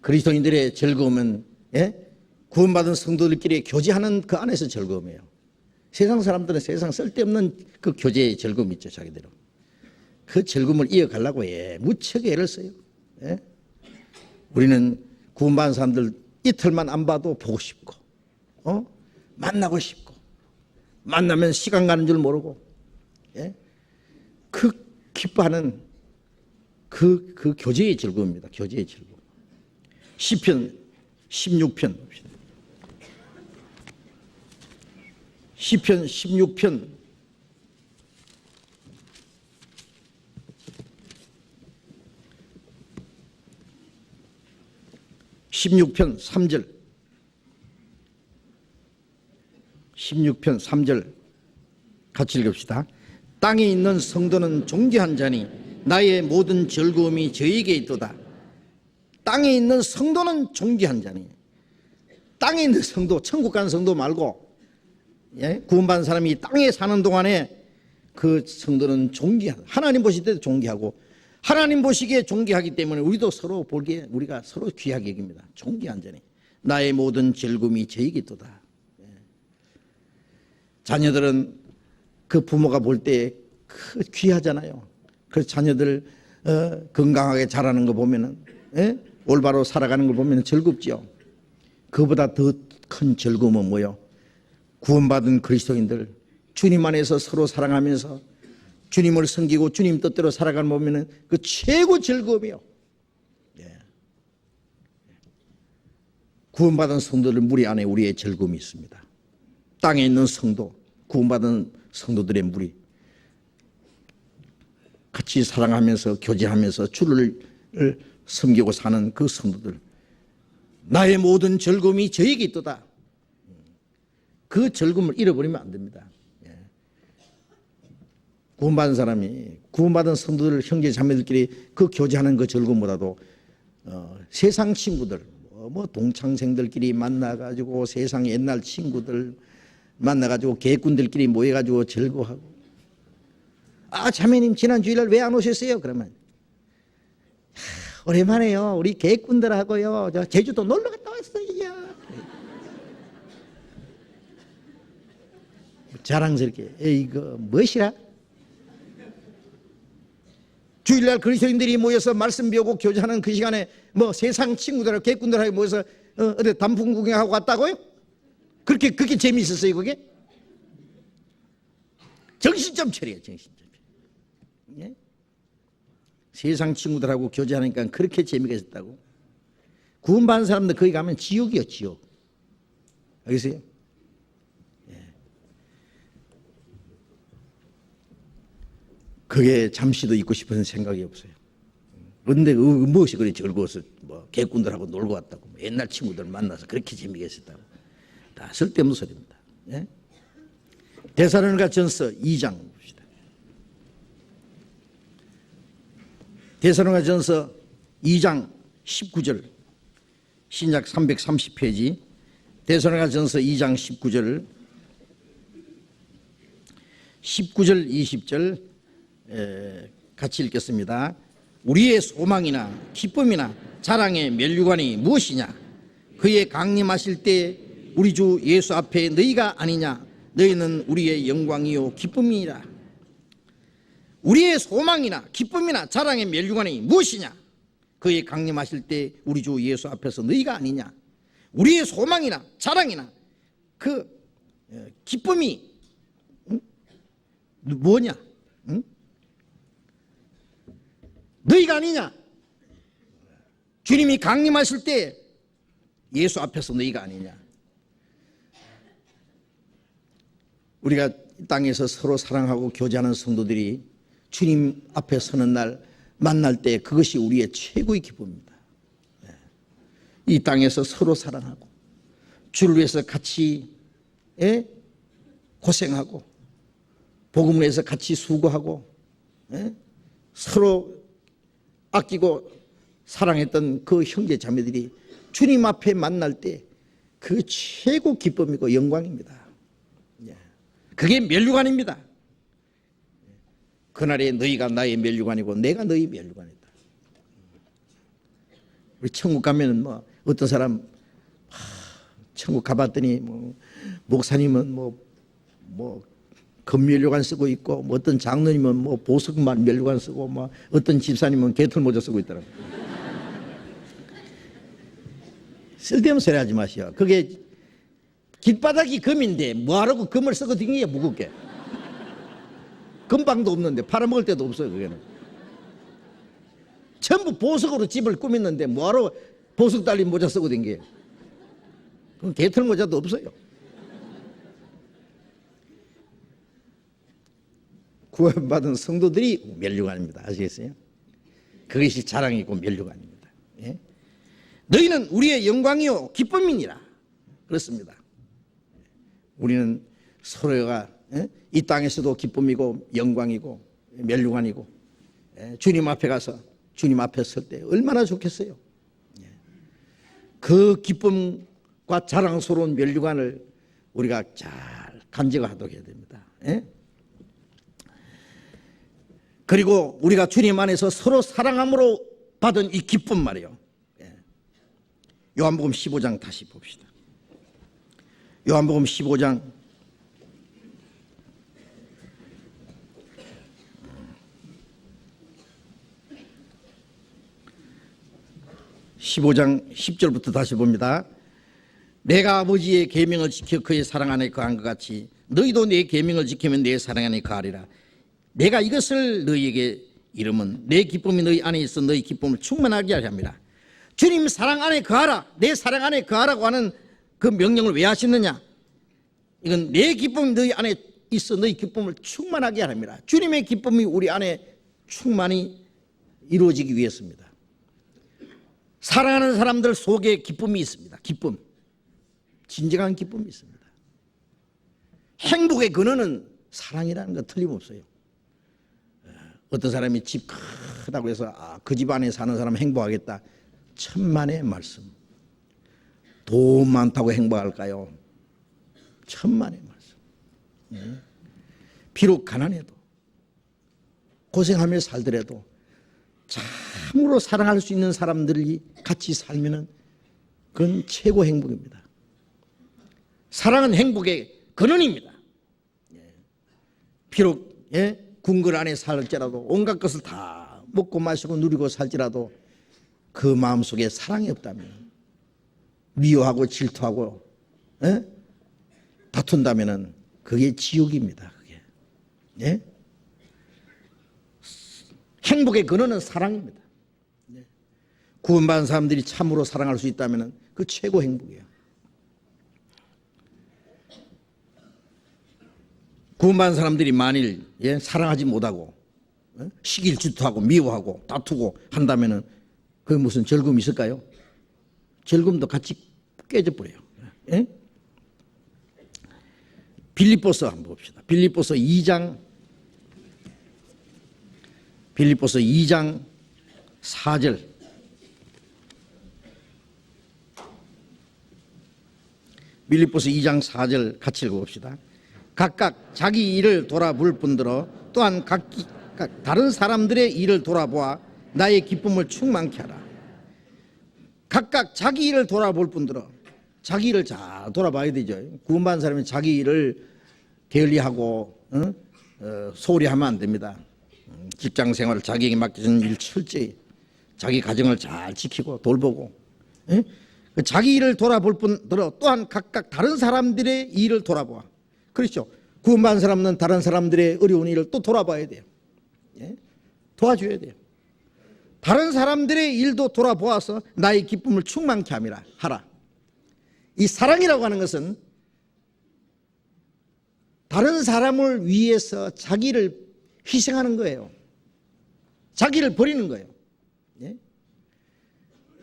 그리스도인들의 즐거움은 구원받은 성도들끼리 교제하는 그 안에서 즐거움이에요. 세상 사람들은 세상 쓸데없는 그 교제의 즐거움이 있죠. 자기대로. 그 즐거움을 이어가려고 무척 애를 써요. 우리는 구원받은 사람들 이틀만 안 봐도 보고 싶고 만나고 싶고, 만나면 시간 가는 줄 모르고 예? 그 기뻐하는 그 교제의 즐거움입니다. 교제의 즐거움. 시편 16편 봅시다. 시편 16편 3절 16편 3절 같이 읽읍시다. 땅에 있는 성도는 존귀한 자니 나의 모든 즐거움이 저에게 있도다. 땅에 있는 성도는 존귀한 자니. 땅에 있는 성도, 천국 간 성도 말고, 예? 구원받은 사람이 땅에 사는 동안에 그 성도는 존귀한, 하나님 보실 때도 존귀하고 하나님 보시기에 존귀하기 때문에 우리도 서로 보기에 우리가 서로 귀하게 여깁니다. 존귀한 자니 나의 모든 즐거움이 저에게 있도다. 예. 자녀들은 그 부모가 볼 때 귀하잖아요. 그래서 자녀들 건강하게 자라는 거 보면은, 예? 올바로 살아가는 걸 보면 즐겁죠. 그보다 더 큰 즐거움은 뭐요? 구원받은 그리스도인들 주님 안에서 서로 사랑하면서 주님을 섬기고 주님 뜻대로 살아가는 거 보면은 그 최고 즐거움이요. 예. 구원받은 성도들 무리 안에 우리의 즐거움이 있습니다. 땅에 있는 성도, 구원받은 성도들의 무리 같이 사랑하면서 교제하면서 주를 섬기고 사는 그 성도들, 나의 모든 즐거움이 저에게 있도다. 그 즐거움을 잃어버리면 안 됩니다. 구원받은 사람이, 구원받은 성도들 형제 자매들끼리 그 교제하는 그 즐거움보다도 세상 친구들, 뭐 동창생들끼리 만나가지고 세상 옛날 친구들 만나가지고 계꾼들끼리 모여가지고 즐거워하고, 아 자매님 지난 주일날 왜 안 오셨어요? 그러면 오랜만에요. 우리 계꾼들하고요. 저 제주도 놀러 갔다 왔어요. 자랑스럽게 이거 무엇이라? 주일날 그리스도인들이 모여서 말씀 배우고 교제하는 그 시간에 뭐 세상 친구들하고 계꾼들하고 모여서 어디 단풍 구경하고 왔다고요? 그렇게 재미있었어요 그게? 정신 좀 차려요. 정신 좀. 예? 세상 친구들하고 교제하니까 그렇게 재미가 있었다고? 구원받은 사람들 거기 가면 지옥이요, 지옥. 알겠어요? 예. 그게 잠시도 있고 싶은 생각이 없어요. 그런데 무엇이 그리 즐거워서 뭐 개꾼들하고 놀고 왔다고, 뭐 옛날 친구들 만나서 그렇게 재미가 있었다고? 다 쓸데없는 소리입니다. 예? 데살로니가 전서 2장 봅시다. 데살로니가 전서 2장 19절, 신약 330페이지 데살로니가 전서 2장 19절 20절 같이 읽겠습니다. 우리의 소망이나 기쁨이나 자랑의 면류관이 무엇이냐? 그의 강림하실 때 우리 주 예수 앞에 너희가 아니냐? 너희는 우리의 영광이요 기쁨이니라. 우리의 소망이나 기쁨이나 자랑의 면류관이 무엇이냐? 그의 강림하실 때 우리 주 예수 앞에서 너희가 아니냐? 우리의 소망이나 자랑이나 그 기쁨이 뭐냐? 너희가 아니냐? 주님이 강림하실 때 예수 앞에서 너희가 아니냐? 우리가 이 땅에서 서로 사랑하고 교제하는 성도들이 주님 앞에 서는 날 만날 때 그것이 우리의 최고의 기쁨입니다. 이 땅에서 서로 사랑하고 주를 위해서 같이 고생하고 복음을 위해서 같이 수고하고 서로 아끼고 사랑했던 그 형제 자매들이 주님 앞에 만날 때 그 최고 기쁨이고 영광입니다. 그게 면류관입니다. 그날에 너희가 나의 면류관이고 내가 너희 면류관이다. 우리 천국 가면은 뭐 어떤 사람 천국 가봤더니 뭐 목사님은 뭐 금면류관 쓰고 있고 뭐 어떤 장로님은 뭐 보석만 면류관 쓰고 뭐 어떤 집사님은 개털모자 쓰고 있더라고요. 쓸데없는 소리 하지 마시오. 그게 길바닥이 금인데 뭐하라고 금을 쓰고 댕기게 무겁게. 건방도 없는데 팔아먹을 데도 없어요. 그게는 전부 보석으로 집을 꾸몄는데 뭐하러 보석 달린 모자 쓰고 댕겨요. 그럼 개털 모자도 없어요. 구원받은 성도들이 면류관입니다. 아시겠어요? 그것이 자랑이고 면류관입니다. 예? 너희는 우리의 영광이요 기쁨이니라. 그렇습니다. 우리는 서로가 이 땅에서도 기쁨이고 영광이고 면류관이고 주님 앞에 가서 주님 앞에 설 때 얼마나 좋겠어요. 그 기쁨과 자랑스러운 면류관을 우리가 잘 간직하도록 해야 됩니다. 그리고 우리가 주님 안에서 서로 사랑함으로 받은 이 기쁨 말이에요. 요한복음 15장 다시 봅시다. 요한복음 15장 10절부터 다시 봅니다. 내가 아버지의 계명을 지켜 그의 사랑 안에 거한 것 같이 너희도 내 계명을 지키면 내 사랑 안에 거하리라. 내가 이것을 너희에게 이름은 내 기쁨이 너희 안에 있어 너희 기쁨을 충만하게 하려 합니다. 주님 사랑 안에 거하라, 내 사랑 안에 거하라고 하는 그 명령을 왜 하시느냐? 이건 내 기쁨이 너희 안에 있어 너희 기쁨을 충만하게 하려 합니다. 주님의 기쁨이 우리 안에 충만히 이루어지기 위해서입니다. 사랑하는 사람들 속에 기쁨이 있습니다. 기쁨, 진정한 기쁨이 있습니다. 행복의 근원은 사랑이라는 거 틀림없어요. 어떤 사람이 집 크다고 해서 그 집 안에 사는 사람 행복하겠다. 천만의 말씀. 돈 많다고 행복할까요? 천만의 말씀. 비록 가난해도 고생하며 살더라도 참으로 사랑할 수 있는 사람들이 같이 살면은 그건 최고 행복입니다. 사랑은 행복의 근원입니다. 비록 궁궐 안에 살지라도 온갖 것을 다 먹고 마시고 누리고 살지라도 그 마음속에 사랑이 없다면 미워하고 질투하고 다툰다면은 그게 지옥입니다. 그게 행복의 근원은 사랑입니다. 구원받은 사람들이 참으로 사랑할 수 있다면은 그 최고 행복이에요. 구원받은 사람들이 만일 사랑하지 못하고 시기를 질투하고 미워하고 다투고 한다면은 그 무슨 즐거움이 있을까요? 즐거움도 같이 깨져버려요. 빌립보서 한번 봅시다. 빌립보서 2장 4절. 빌립보서 2장 4절 같이 읽어봅시다. 각각 자기 일을 돌아볼 뿐더러 또한 각각 다른 사람들의 일을 돌아보아 나의 기쁨을 충만케 하라. 각각 자기 일을 돌아볼 뿐더러 자기 일을 잘 돌아봐야 되죠. 구원받은 사람이 자기 일을 게을리하고 소홀히 하면 안 됩니다. 직장 생활을 자기에게 맡겨진 일 철저히 자기 가정을 잘 지키고 돌보고 자기 일을 돌아볼 뿐더러 또한 각각 다른 사람들의 일을 돌아보아. 그렇죠. 구원받은 사람은 다른 사람들의 어려운 일을 또 돌아봐야 돼요. 도와줘야 돼요. 다른 사람들의 일도 돌아보아서 나의 기쁨을 충만케 하라. 이 사랑이라고 하는 것은 다른 사람을 위해서 자기를 희생하는 거예요. 자기를 버리는 거예요.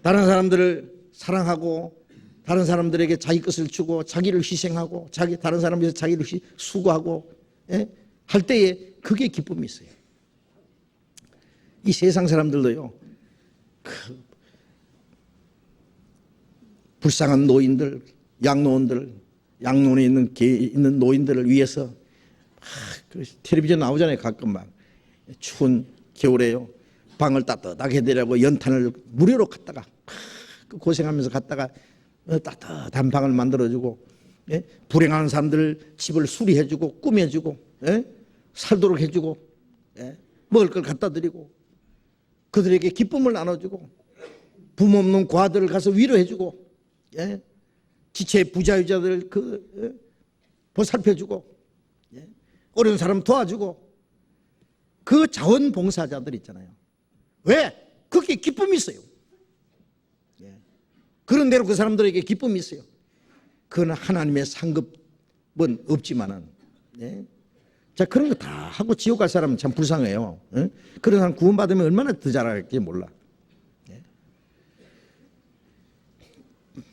다른 사람들을 사랑하고 다른 사람들에게 자기 것을 주고 자기를 희생하고 다른 사람을 위해서 자기를 수고하고 할 때에 그게 기쁨이 있어요. 이 세상 사람들도요, 불쌍한 노인들, 양로원에 있는 노인들을 위해서 그 텔레비전 나오잖아요. 가끔 막 추운 겨울에요, 방을 따뜻하게 해드리라고 연탄을 무료로 갖다가 고생하면서 갖다가 따뜻한 방을 만들어주고, 불행한 사람들 집을 수리해주고 꾸며주고, 살도록 해주고, 먹을 걸 갖다 드리고, 그들에게 기쁨을 나눠주고, 부모 없는 고아들을 가서 위로해주고, 지체 부자유자들 보살펴주고, 어려운 사람 도와주고, 그 자원봉사자들 있잖아요. 왜? 그게 기쁨이 있어요. 예. 그런 대로 그 사람들에게 기쁨이 있어요. 그건 하나님의 상급은 없지만은, 예. 자, 그런 거 다 하고 지옥 갈 사람은 참 불쌍해요. 예? 그런 사람 구원받으면 얼마나 더 잘할지 몰라. 예.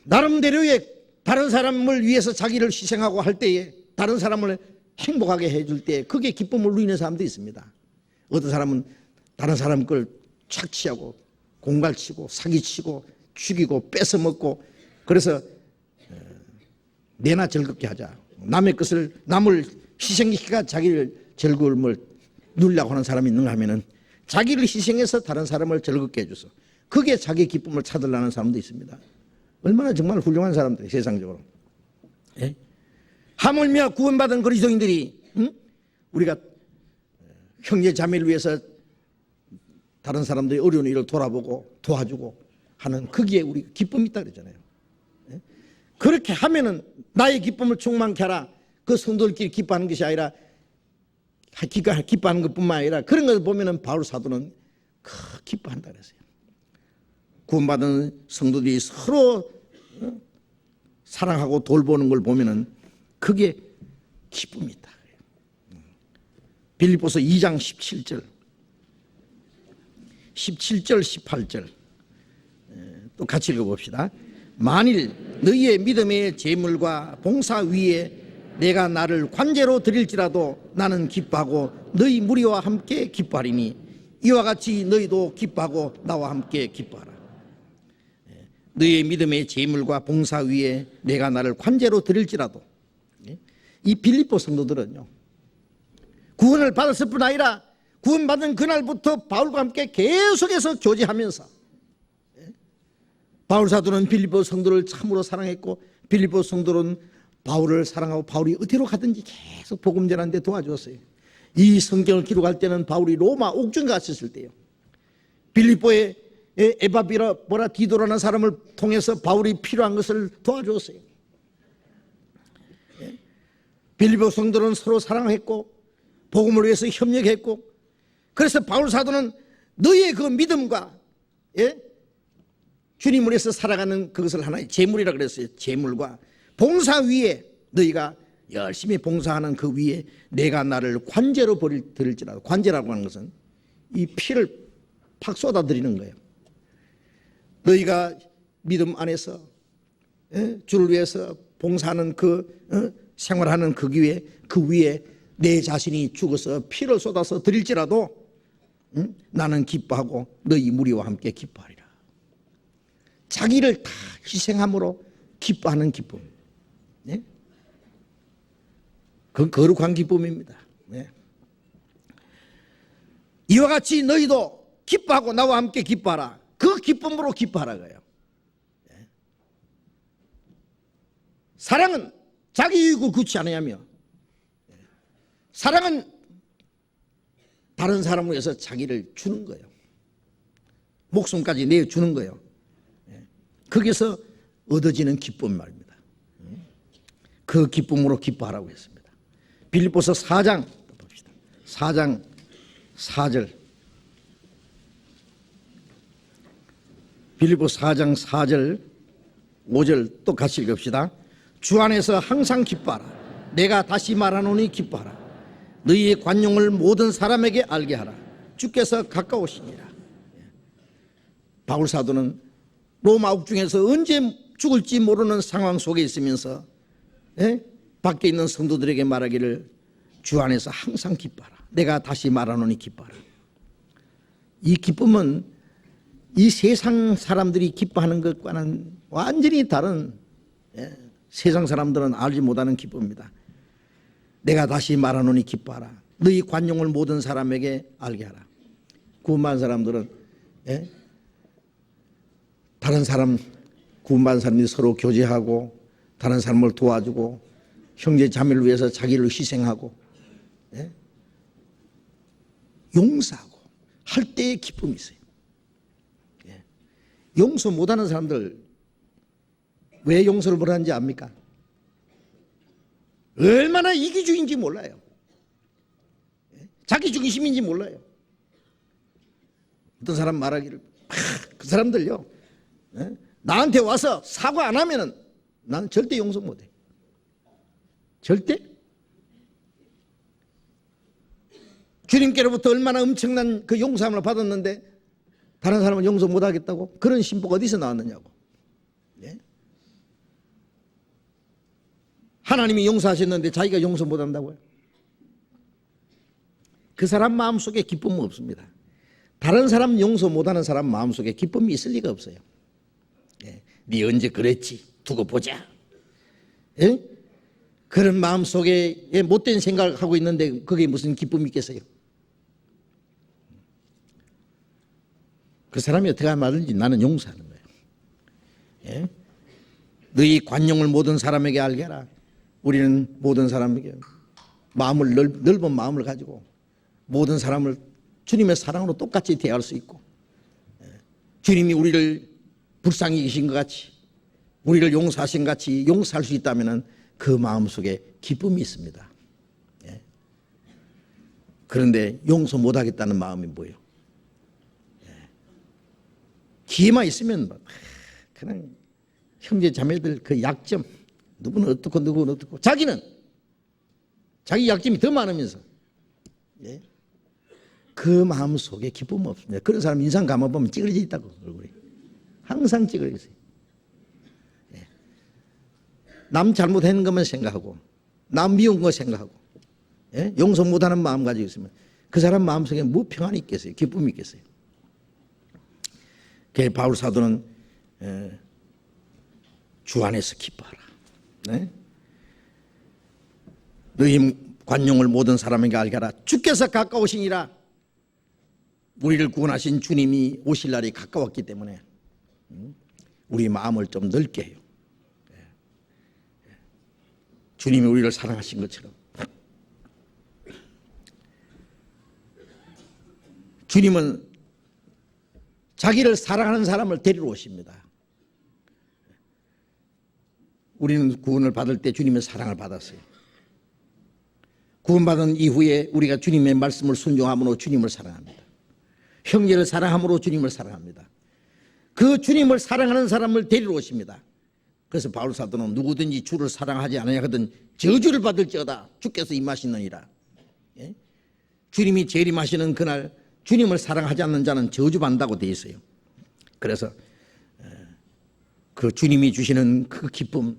나름대로의 다른 사람을 위해서 자기를 희생하고 할 때에 다른 사람을 행복하게 해줄 때 그게 기쁨을 누리는 사람도 있습니다. 어떤 사람은 다른 사람 걸 착취하고 공갈치고 사기치고 죽이고 뺏어먹고 그래서 내나 즐겁게 하자. 남의 것을 남을 희생시키가 자기를 즐거움을 누리려고 하는 사람이 있는가 하면은 자기를 희생해서 다른 사람을 즐겁게 해줘서 그게 자기 기쁨을 찾으려는 사람도 있습니다. 얼마나 정말 훌륭한 사람들이 세상적으로. 예? 하물며 구원받은 그리스도인들이 우리가 형제 자매를 위해서 다른 사람들이 어려운 일을 돌아보고 도와주고 하는 거기에 우리 기쁨이 있다 그랬잖아요. 예? 그렇게 하면은 나의 기쁨을 충만케 하라. 그 성도들끼리 기뻐하는 것이 아니라 기뻐하는 것뿐만 아니라 그런 것을 보면은 바울 사도는 기뻐한다 그랬어요. 구원받은 성도들이 서로 사랑하고 돌보는 걸 보면은 그게 기쁨이 있다. 빌립보서 2장 17절 18절 또 같이 읽어봅시다. 만일 너희의 믿음의 재물과 봉사 위에 내가 나를 관제로 드릴지라도 나는 기뻐하고 너희 무리와 함께 기뻐하리니 이와 같이 너희도 기뻐하고 나와 함께 기뻐하라. 너희의 믿음의 재물과 봉사 위에 내가 나를 관제로 드릴지라도. 이 빌립보 성도들은요 구원을 받았을 뿐 아니라 구원받은 그날부터 바울과 함께 계속해서 교제하면서 바울 사도는 빌립보 성도를 참으로 사랑했고 빌립보 성도는 바울을 사랑하고 바울이 어디로 가든지 계속 복음 전하는 데 도와주었어요. 이 성경을 기록할 때는 바울이 로마 옥중에 갔었을 때요. 빌립보에 에바비라 디도라는 사람을 통해서 바울이 필요한 것을 도와주었어요. 빌립보 성도는 서로 사랑했고 복음을 위해서 협력했고 그래서 바울 사도는 너희의 그 믿음과 주님을 위해서 살아가는 그것을 하나의 재물이라 그랬어요. 재물과 봉사 위에 너희가 열심히 봉사하는 그 위에 내가 나를 관제로 드릴지라도 관제라고 하는 것은 이 피를 팍 쏟아드리는 거예요. 너희가 믿음 안에서 주를 위해서 봉사하는 생활하는 그 위에 내 자신이 죽어서 피를 쏟아서 드릴지라도 나는 기뻐하고 너희 무리와 함께 기뻐하리라. 자기를 다 희생함으로 기뻐하는 기쁨. 네? 그건 거룩한 기쁨입니다. 네. 이와 같이 너희도 기뻐하고 나와 함께 기뻐하라. 그 기쁨으로 기뻐하라고요. 네. 사랑은 자기 유익을 구치 않으며 사랑은 다른 사람을 위해서 자기를 주는 거예요. 목숨까지 내주는 거예요. 거기서 얻어지는 기쁨 말입니다. 그 기쁨으로 기뻐하라고 했습니다. 빌립보서 4장 봅시다. 4장 4절 빌립보 4장 4절 5절 또 같이 읽읍시다. 주 안에서 항상 기뻐하라. 내가 다시 말하노니 기뻐하라. 너희의 관용을 모든 사람에게 알게 하라. 주께서 가까우시니라. 바울 사도는 로마 옥중에서 언제 죽을지 모르는 상황 속에 있으면서 밖에 있는 성도들에게 말하기를 주 안에서 항상 기뻐하라. 내가 다시 말하노니 기뻐하라. 이 기쁨은 이 세상 사람들이 기뻐하는 것과는 완전히 다른 세상 사람들은 알지 못하는 기쁨입니다. 내가 다시 말하노니 기뻐하라. 너희 관용을 모든 사람에게 알게 하라. 구원받은 사람들은 다른 사람 구원받은 사람들이 서로 교제하고 다른 사람을 도와주고 형제 자매를 위해서 자기를 희생하고 용서하고 할 때의 기쁨이 있어요. 용서 못하는 사람들 왜 용서를 못하는지 압니까? 얼마나 이기주의인지 몰라요. 자기 중심인지 몰라요. 어떤 사람 말하기를 그 사람들요, 나한테 와서 사과 안 하면은 나는 절대 용서 못해. 절대. 주님께로부터 얼마나 엄청난 그 용서함을 받았는데 다른 사람은 용서 못하겠다고? 그런 신부가 어디서 나왔느냐고. 예? 하나님이 용서하셨는데 자기가 용서 못한다고요? 그 사람 마음속에 기쁨은 없습니다. 다른 사람 용서 못하는 사람 마음속에 기쁨이 있을 리가 없어요. 예? 네 언제 그랬지? 두고 보자. 예? 그런 마음속에 못된 생각을 하고 있는데 그게 무슨 기쁨이 있겠어요? 그 사람이 어떻게 말든지 나는 용서하는 거예요. 예? 너희 관용을 모든 사람에게 알게 하라. 우리는 모든 사람에게 마음을 넓은 마음을 가지고 모든 사람을 주님의 사랑으로 똑같이 대할 수 있고, 주님이 우리를 불쌍히 여기신 것 같이 우리를 용서하신 것 같이 용서할 수 있다면 그 마음속에 기쁨이 있습니다. 예. 그런데 용서 못하겠다는 마음이 뭐예요? 기회만 있으면 그냥 형제 자매들 그 약점, 누구는 어떻고 누구는 어떻고, 자기는 자기 약점이 더 많으면서, 예? 그 마음 속에 기쁨은 없습니다. 그런 사람 인상 감아보면 찌그러져 있다고, 얼굴이 항상 찌그러져 있어요. 예. 남 잘못한 것만 생각하고 남 미운 거 생각하고, 예? 용서 못하는 마음 가지고 있으면 그 사람 마음속에 뭐 평안이 있겠어요? 기쁨이 있겠어요? 그래서 바울 사도는 주 안에서 기뻐하라. 네? 너희 관용을 모든 사람에게 알게 하라. 주께서 가까우시니라. 우리를 구원하신 주님이 오실 날이 가까웠기 때문에 우리 마음을 좀 넓게 해요. 주님이 우리를 사랑하신 것처럼 주님은 자기를 사랑하는 사람을 데리러 오십니다. 우리는 구원을 받을 때 주님의 사랑을 받았어요. 구원받은 이후에 우리가 주님의 말씀을 순종함으로 주님을 사랑합니다. 형제를 사랑함으로 주님을 사랑합니다. 그 주님을 사랑하는 사람을 데리러 오십니다. 그래서 바울 사도는 누구든지 주를 사랑하지 않으려거든 저주를 받을지어다 주께서 임하시느니라. 예? 주님이 재림하시는 그날 주님을 사랑하지 않는 자는 저주받는다고 되어 있어요. 그래서 그 주님이 주시는 그 기쁨,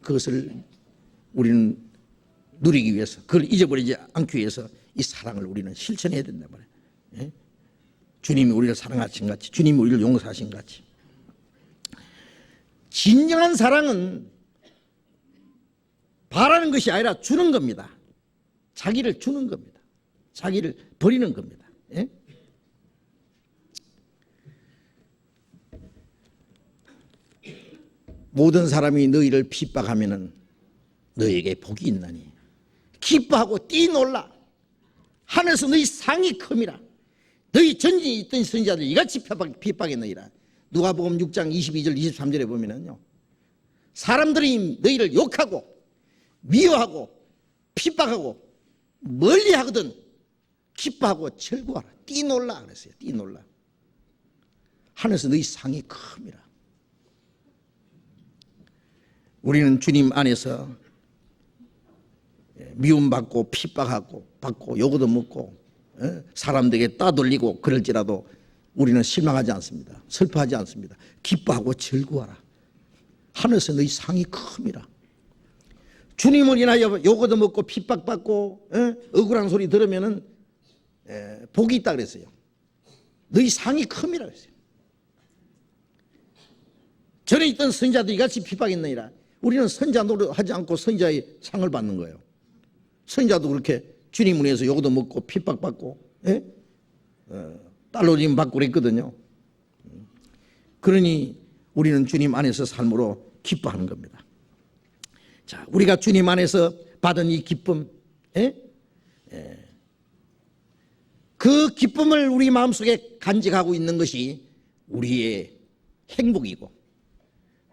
그것을 우리는 누리기 위해서, 그걸 잊어버리지 않기 위해서 이 사랑을 우리는 실천해야 된단 말이에요. 주님이 우리를 사랑하신 같이, 주님이 우리를 용서하신 같이. 진정한 사랑은 바라는 것이 아니라 주는 겁니다. 자기를 주는 겁니다. 자기를 버리는 겁니다. 예? 모든 사람이 너희를 핍박하면은 너희에게 복이 있나니 기뻐하고 뛰놀라. 하늘에서 너희 상이 큼이라. 너희 전진에 있던 선지자들 이같이 핍박했느니라. 누가복음 6장 22절 23절에 보면은요, 사람들이 너희를 욕하고 미워하고 핍박하고 멀리하거든 기뻐하고 즐거워하라. 뛰놀라 그랬어요. 뛰놀라. 하늘에서 너희 상이 큼이라. 우리는 주님 안에서 미움받고 핍박하고 받고 욕도 먹고 사람들에게 따돌리고 그럴지라도 우리는 실망하지 않습니다. 슬퍼하지 않습니다. 기뻐하고 즐거워하라. 하늘에서 너희 상이 큼이라. 주님을 인하여 욕도 먹고 핍박받고 억울한 소리 들으면은 복이 있다 그랬어요. 너희 상이 큼이라 그랬어요. 전에 있던 선지자들이 같이 핍박했느니라. 우리는 선지자 노릇하지 않고 선지자의 상을 받는 거예요. 선지자도 그렇게 주님을 위해서 욕도 먹고 핍박받고 딸로림 받고 그랬거든요. 그러니 우리는 주님 안에서 삶으로 기뻐하는 겁니다. 자, 우리가 주님 안에서 받은 이 기쁨, 그 기쁨을 우리 마음속에 간직하고 있는 것이 우리의 행복이고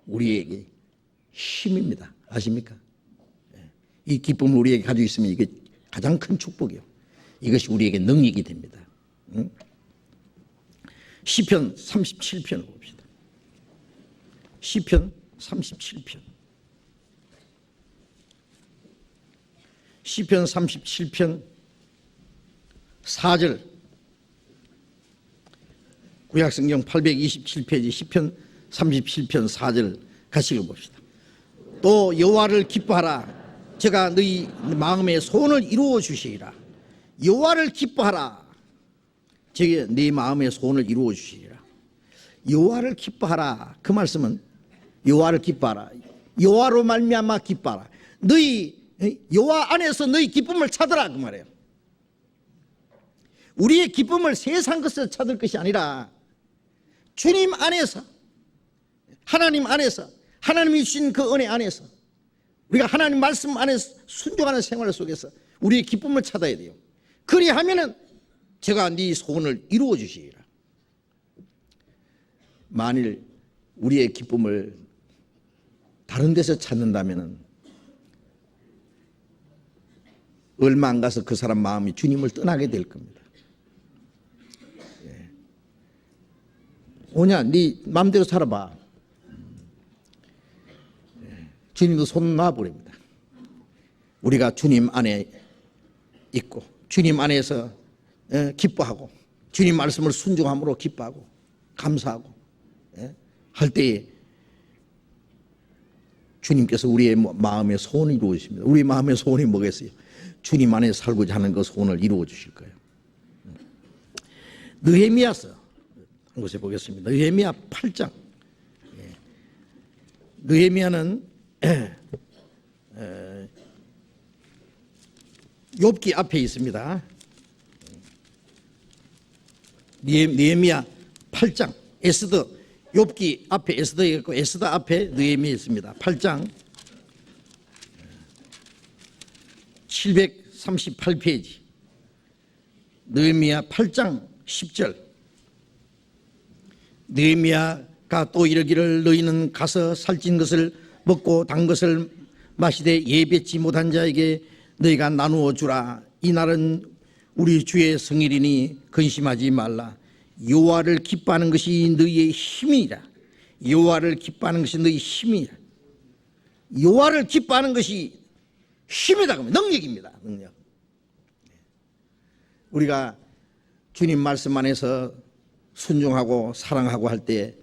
우리에게 힘입니다. 아십니까? 이 기쁨을 우리에게 가지고 있으면 이게 가장 큰 축복이요. 이것이 우리에게 능력이 됩니다. 시편 37편을 봅시다. 시편 37편. 시편 37편 4절. 구약성경 827페이지 시편 37편 4절 같이 읽어봅시다. 또 여호와를 기뻐하라. 제가 너희 마음의 소원을 이루어 주시리라. 여호와를 기뻐하라. 제가 네 마음의 소원을 이루어 주시리라. 여호와를 기뻐하라. 그 말씀은 여호와를 기뻐하라. 여호와로 말미암아 기뻐하라. 너희 여호와 안에서 너희 기쁨을 찾으라 그 말이에요. 우리의 기쁨을 세상 것에서 찾을 것이 아니라 주님 안에서, 하나님 안에서, 하나님이 주신 그 은혜 안에서, 우리가 하나님 말씀 안에서 순종하는 생활 속에서 우리의 기쁨을 찾아야 돼요. 그리하면은 제가 네 소원을 이루어 주시리라. 만일 우리의 기쁨을 다른 데서 찾는다면은 얼마 안 가서 그 사람 마음이 주님을 떠나게 될 겁니다. 오냐, 네 마음대로 살아봐. 주님도 손 놔버립니다. 우리가 주님 안에 있고 주님 안에서 기뻐하고 주님 말씀을 순종함으로 기뻐하고 감사하고 할 때에 주님께서 우리의 마음의 소원을 이루어 주십니다. 우리 마음의 소원이 뭐겠어요? 주님 안에 살고자 하는 그 소원을 이루어 주실 거예요. 느헤미야서 한 곳에 보겠습니다. 느헤미야 8장. 느헤미야는 욥기 앞에 있습니다. 느헤미야 8장. 에스더, 욥기 앞에 에스더 있고 에스더 앞에 느헤미야 있습니다. 8장 738페이지. 느헤미야 8장 10절. 느헤미야가 또 이르기를 너희는 가서 살찐 것을 먹고 단 것을 마시되 예배치 못한 자에게 너희가 나누어 주라. 이 날은 우리 주의 성일이니 근심하지 말라. 여호와를 기뻐하는 것이 너희의 힘이라. 여호와를 기뻐하는 것이 너희 힘이라. 여호와를 기뻐하는 것이 힘이다. 능력입니다. 능력. 우리가 주님 말씀 안에서 순종하고 사랑하고 할 때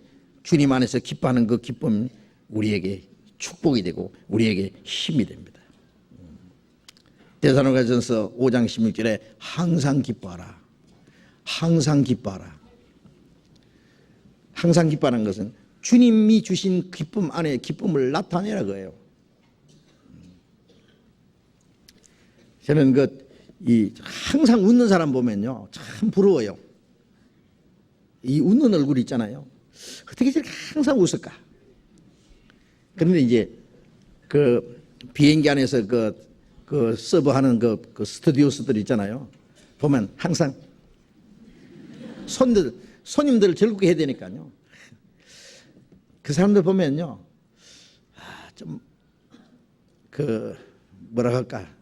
주님 안에서 기뻐하는 그 기쁨 우리에게 축복이 되고 우리에게 힘이 됩니다. 데살로니가전서 5장 16절에 항상 기뻐하라. 항상 기뻐하라. 항상 기뻐하는 것은 주님이 주신 기쁨 안에 기쁨을 나타내라 그래요. 저는 항상 웃는 사람 보면요 참 부러워요. 이 웃는 얼굴 있잖아요. 어떻게 저렇게 항상 웃을까? 그런데 이제 그 비행기 안에서 그 서버하는 그 스튜디오스들 있잖아요. 보면 항상 손님들을 즐겁게 해야 되니까요. 그 사람들 보면요, 좀 뭐라 할까?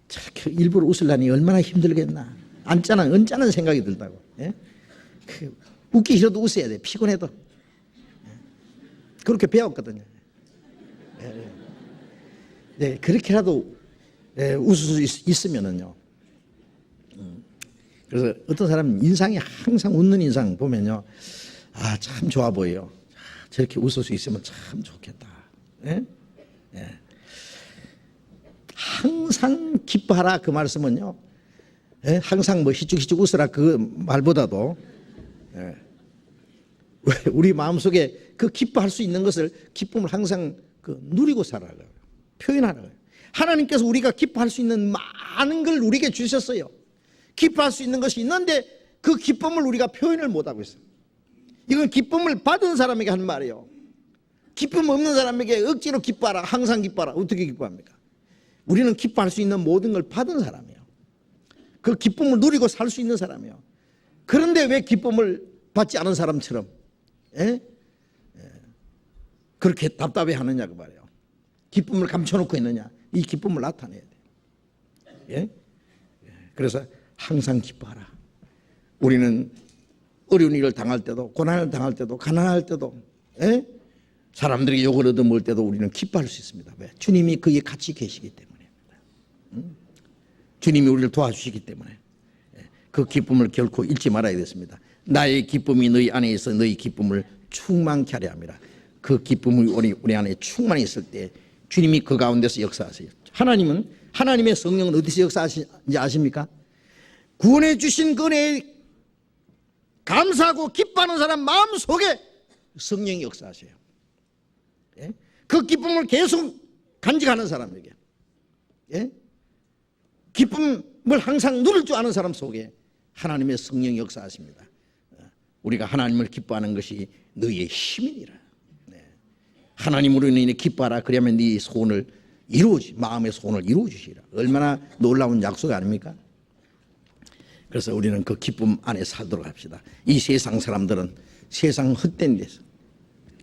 저렇게 일부러 웃으려니 얼마나 힘들겠나. 언짢은 생각이 들다고. 웃기 싫어도 웃어야 돼. 피곤해도. 그렇게 배웠거든요. 네, 그렇게라도 웃을 수 있으면은요. 그래서 어떤 사람은 인상이 항상 웃는 인상 보면요, 참 좋아 보여요. 저렇게 웃을 수 있으면 참 좋겠다. 항상 기뻐하라 그 말씀은요. 항상 희죽희죽 웃으라 그 말보다도 우리 마음속에 그 기뻐할 수 있는 것을 기쁨을 항상 누리고 살아가요. 표현하는 거예요. 하나님께서 우리가 기뻐할 수 있는 많은 걸 우리에게 주셨어요. 기뻐할 수 있는 것이 있는데 그 기쁨을 우리가 표현을 못하고 있어요. 이건 기쁨을 받은 사람에게 하는 말이에요. 기쁨 없는 사람에게 억지로 기뻐하라, 항상 기뻐하라. 어떻게 기뻐합니까? 우리는 기뻐할 수 있는 모든 걸 받은 사람이에요. 그 기쁨을 누리고 살 수 있는 사람이에요. 그런데 왜 기쁨을 받지 않은 사람처럼 그렇게 답답해 하느냐 그 말이에요. 기쁨을 감춰놓고 있느냐. 이 기쁨을 나타내야 돼요. 그래서 항상 기뻐하라. 우리는 어려운 일을 당할 때도, 고난을 당할 때도, 가난할 때도, 사람들이 욕을 얻어먹을 때도 우리는 기뻐할 수 있습니다. 왜? 주님이 거기에 같이 계시기 때문입니다. 주님이 우리를 도와주시기 때문에 그 기쁨을 결코 잃지 말아야 됐습니다. 나의 기쁨이 너희 안에 있어 너희 기쁨을 충만케 하려 함이라. 그 기쁨이 우리 안에 충만히 있을 때 주님이 그 가운데서 역사하세요. 하나님은, 하나님의 성령은 어디서 역사하시는지 아십니까? 구원해 주신 그 은혜에 감사하고 기뻐하는 사람 마음속에 성령이 역사하세요. 그 기쁨을 계속 간직하는 사람에게, 기쁨을 항상 누릴 줄 아는 사람 속에 하나님의 성령이 역사하십니다. 우리가 하나님을 기뻐하는 것이 너희의 힘이니라. 하나님으로 인해 기뻐하라. 그러면 네 소원을 이루어지, 마음의 소원을 이루어 주시라. 얼마나 놀라운 약속 아닙니까? 그래서 우리는 그 기쁨 안에 살도록 합시다. 이 세상 사람들은 세상 헛된 데서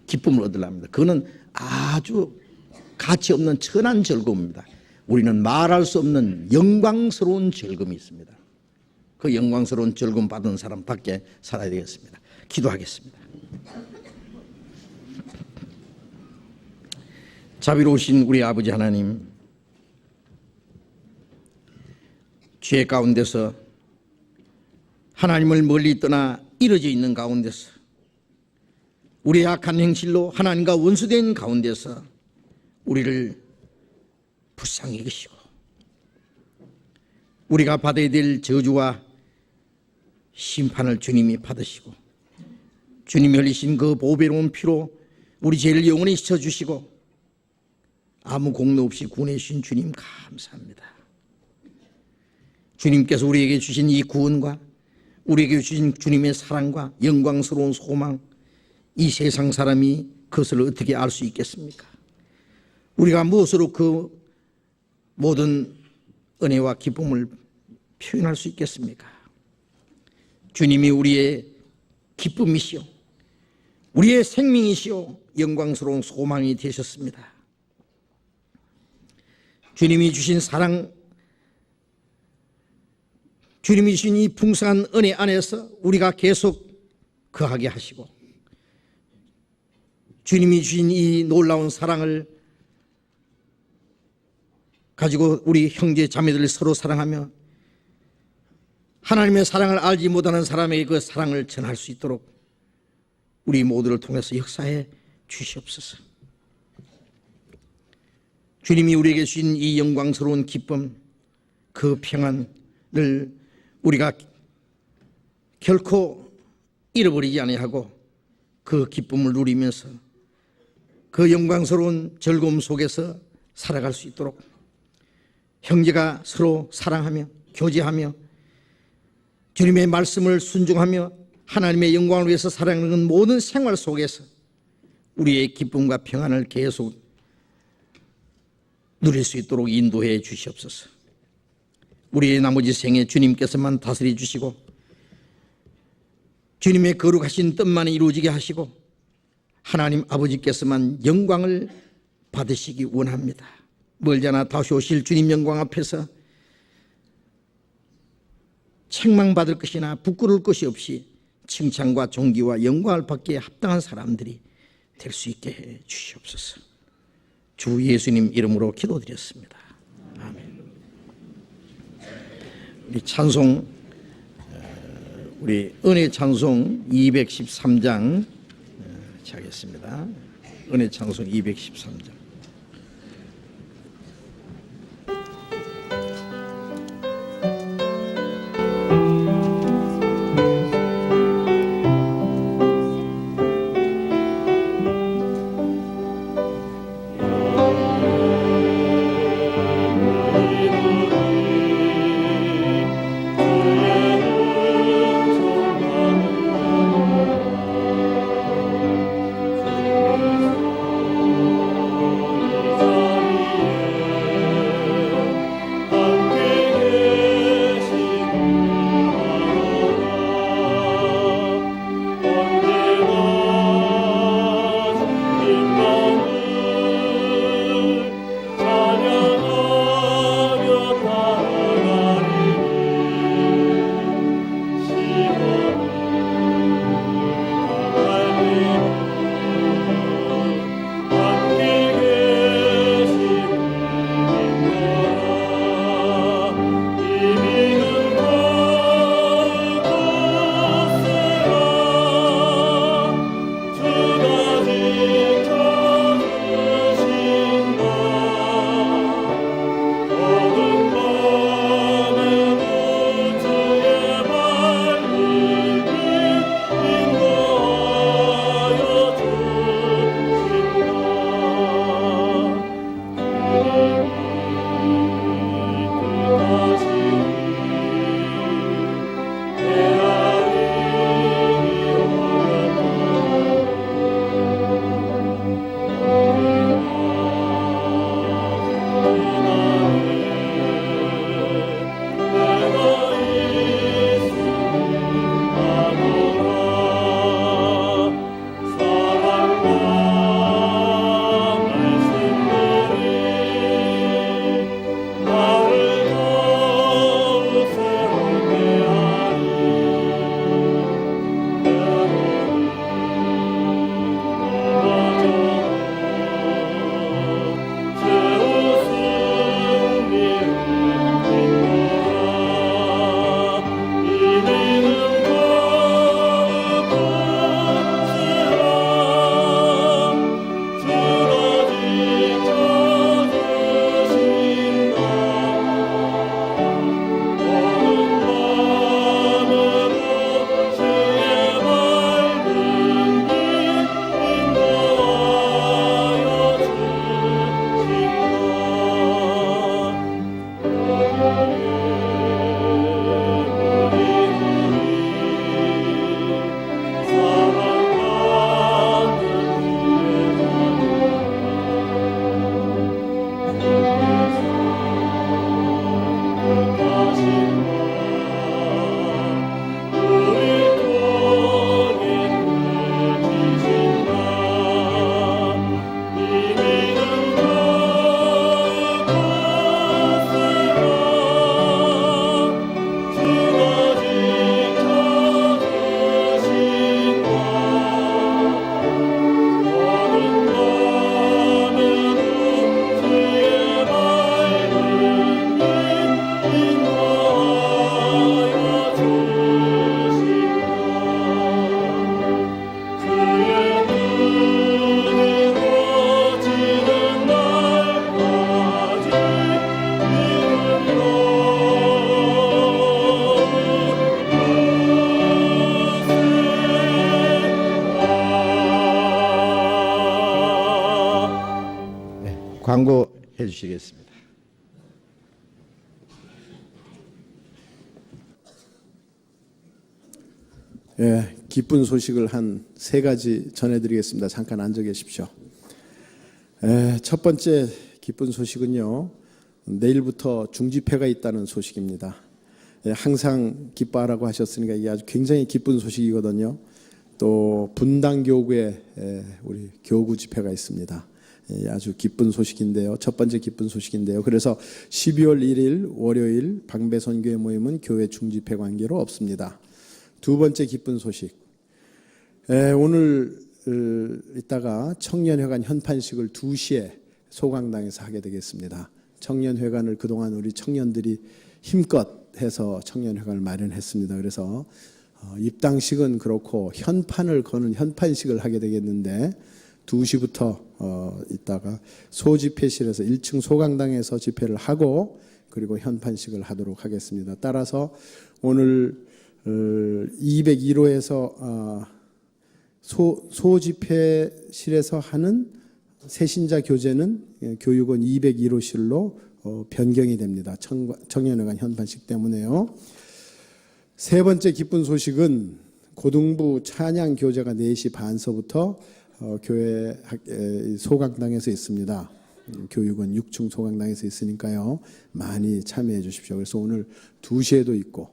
기쁨을 얻으려합니다. 그거는 아주 가치 없는 천한 즐거움입니다. 우리는 말할 수 없는 영광스러운 즐거움이 있습니다. 그 영광스러운 즐거움 받은 사람밖에 살아야 되겠습니다. 기도하겠습니다. 자비로우신 우리 아버지 하나님, 죄 가운데서 하나님을 멀리 떠나 이루어져 있는 가운데서 우리의 악한 행실로 하나님과 원수된 가운데서 우리를 불쌍히 여기시고 우리가 받아야 될 저주와 심판을 주님이 받으시고 주님이 흘리신 그 보배로운 피로 우리 죄를 영원히 씻어주시고 아무 공로 없이 구원해 주신 주님 감사합니다. 주님께서 우리에게 주신 이 구원과 우리에게 주신 주님의 사랑과 영광스러운 소망, 이 세상 사람이 그것을 어떻게 알 수 있겠습니까? 우리가 무엇으로 그 모든 은혜와 기쁨을 표현할 수 있겠습니까? 주님이 우리의 기쁨이시오, 우리의 생명이시오, 영광스러운 소망이 되셨습니다. 주님이 주신 사랑, 주님이 주신 이 풍성한 은혜 안에서 우리가 계속 거하게 하시고 주님이 주신 이 놀라운 사랑을 가지고 우리 형제 자매들을 서로 사랑하며 하나님의 사랑을 알지 못하는 사람에게 그 사랑을 전할 수 있도록 우리 모두를 통해서 역사해 주시옵소서. 주님이 우리에게 주신 이 영광스러운 기쁨, 그 평안을 우리가 결코 잃어버리지 아니하고 그 기쁨을 누리면서 그 영광스러운 즐거움 속에서 살아갈 수 있도록 형제가 서로 사랑하며 교제하며 주님의 말씀을 순종하며 하나님의 영광을 위해서 살아가는 모든 생활 속에서 우리의 기쁨과 평안을 계속 누릴 수 있도록 인도해 주시옵소서. 우리의 나머지 생에 주님께서만 다스려 주시고 주님의 거룩하신 뜻만 이루어지게 하시고 하나님 아버지께서만 영광을 받으시기 원합니다. 멀잖아 다시 오실 주님 영광 앞에서 책망받을 것이나 부끄러울 것이 없이 칭찬과 존귀와 영광을 받기에 합당한 사람들이 될 수 있게 해 주시옵소서. 주 예수님 이름으로 기도드렸습니다. 아멘. 우리 찬송, 우리 은혜 찬송 213장 하겠습니다. 은혜 찬송 213장. 광고해 주시겠습니다. 예, 기쁜 소식을 한 세 가지 전해드리겠습니다. 잠깐 앉아 계십시오. 첫 번째 기쁜 소식은요, 내일부터 중집회가 있다는 소식입니다. 항상 기뻐하라고 하셨으니까 이게 아주 굉장히 기쁜 소식이거든요. 또 분당교구에 우리 교구 집회가 있습니다. 아주 기쁜 소식인데요. 첫 번째 기쁜 소식인데요. 그래서 12월 1일 월요일 방배선교회 모임은 교회 중집회 관계로 없습니다. 두 번째 기쁜 소식. 오늘 이따가 청년회관 현판식을 2시에 소강당에서 하게 되겠습니다. 청년회관을 그동안 우리 청년들이 힘껏 해서 청년회관을 마련했습니다. 그래서 입당식은 그렇고 현판을 거는 현판식을 하게 되겠는데 2시부터 이따가 소집회실에서 1층 소강당에서 집회를 하고 그리고 현판식을 하도록 하겠습니다. 따라서 오늘 201호에서 소집회실에서 하는 새신자 교제는 교육원 201호실로 변경이 됩니다. 청년회관 현판식 때문에요. 세 번째 기쁜 소식은 고등부 찬양 교제가 4시 반서부터 교회 소강당에서 있습니다. 교육원 6층 소강당에서 있으니까요. 많이 참여해 주십시오. 그래서 오늘 2시에도 있고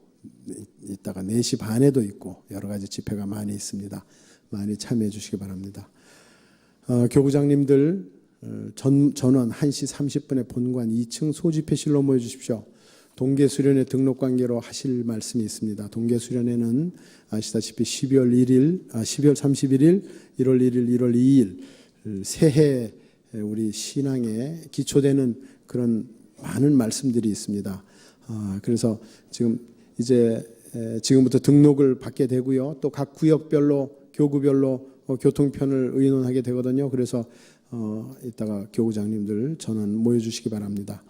이따가 4시 반에도 있고 여러 가지 집회가 많이 있습니다. 많이 참여해 주시기 바랍니다. 교구장님들 전원 1시 30분에 본관 2층 소집회실로 모여 주십시오. 동계수련회 등록 관계로 하실 말씀이 있습니다. 동계수련회는 아시다시피 12월 31일, 1월 1일, 1월 2일 새해 우리 신앙에 기초되는 그런 많은 말씀들이 있습니다. 그래서 지금부터 등록을 받게 되고요. 또 각 구역별로 교구별로 교통편을 의논하게 되거든요. 그래서 이따가 교구장님들 전원 모여주시기 바랍니다.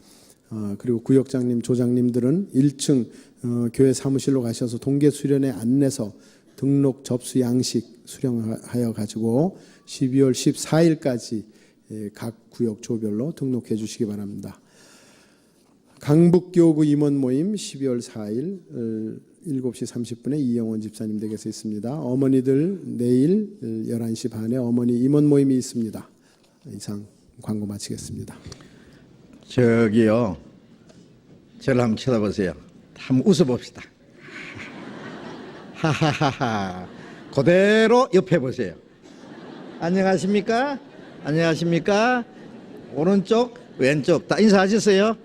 그리고 구역장님, 조장님들은 1층 교회 사무실로 가셔서 동계수련회 안내서 등록 접수 양식 수령하여 가지고 12월 14일까지 각 구역 조별로 등록해 주시기 바랍니다. 강북교구 임원 모임 12월 4일 7시 30분에 이영원 집사님 댁에서 있습니다. 어머니들 내일 11시 반에 어머니 임원 모임이 있습니다. 이상 광고 마치겠습니다. 저기요, 저를 한번 쳐다보세요. 한번 웃어봅시다. 하하하하. 그대로 옆에 보세요. 안녕하십니까? 안녕하십니까? 오른쪽, 왼쪽 다 인사하셨어요?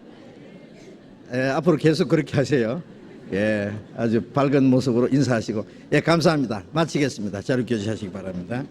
앞으로 계속 그렇게 하세요. 예, 아주 밝은 모습으로 인사하시고, 예, 감사합니다. 마치겠습니다. 자료 교체하시기 바랍니다.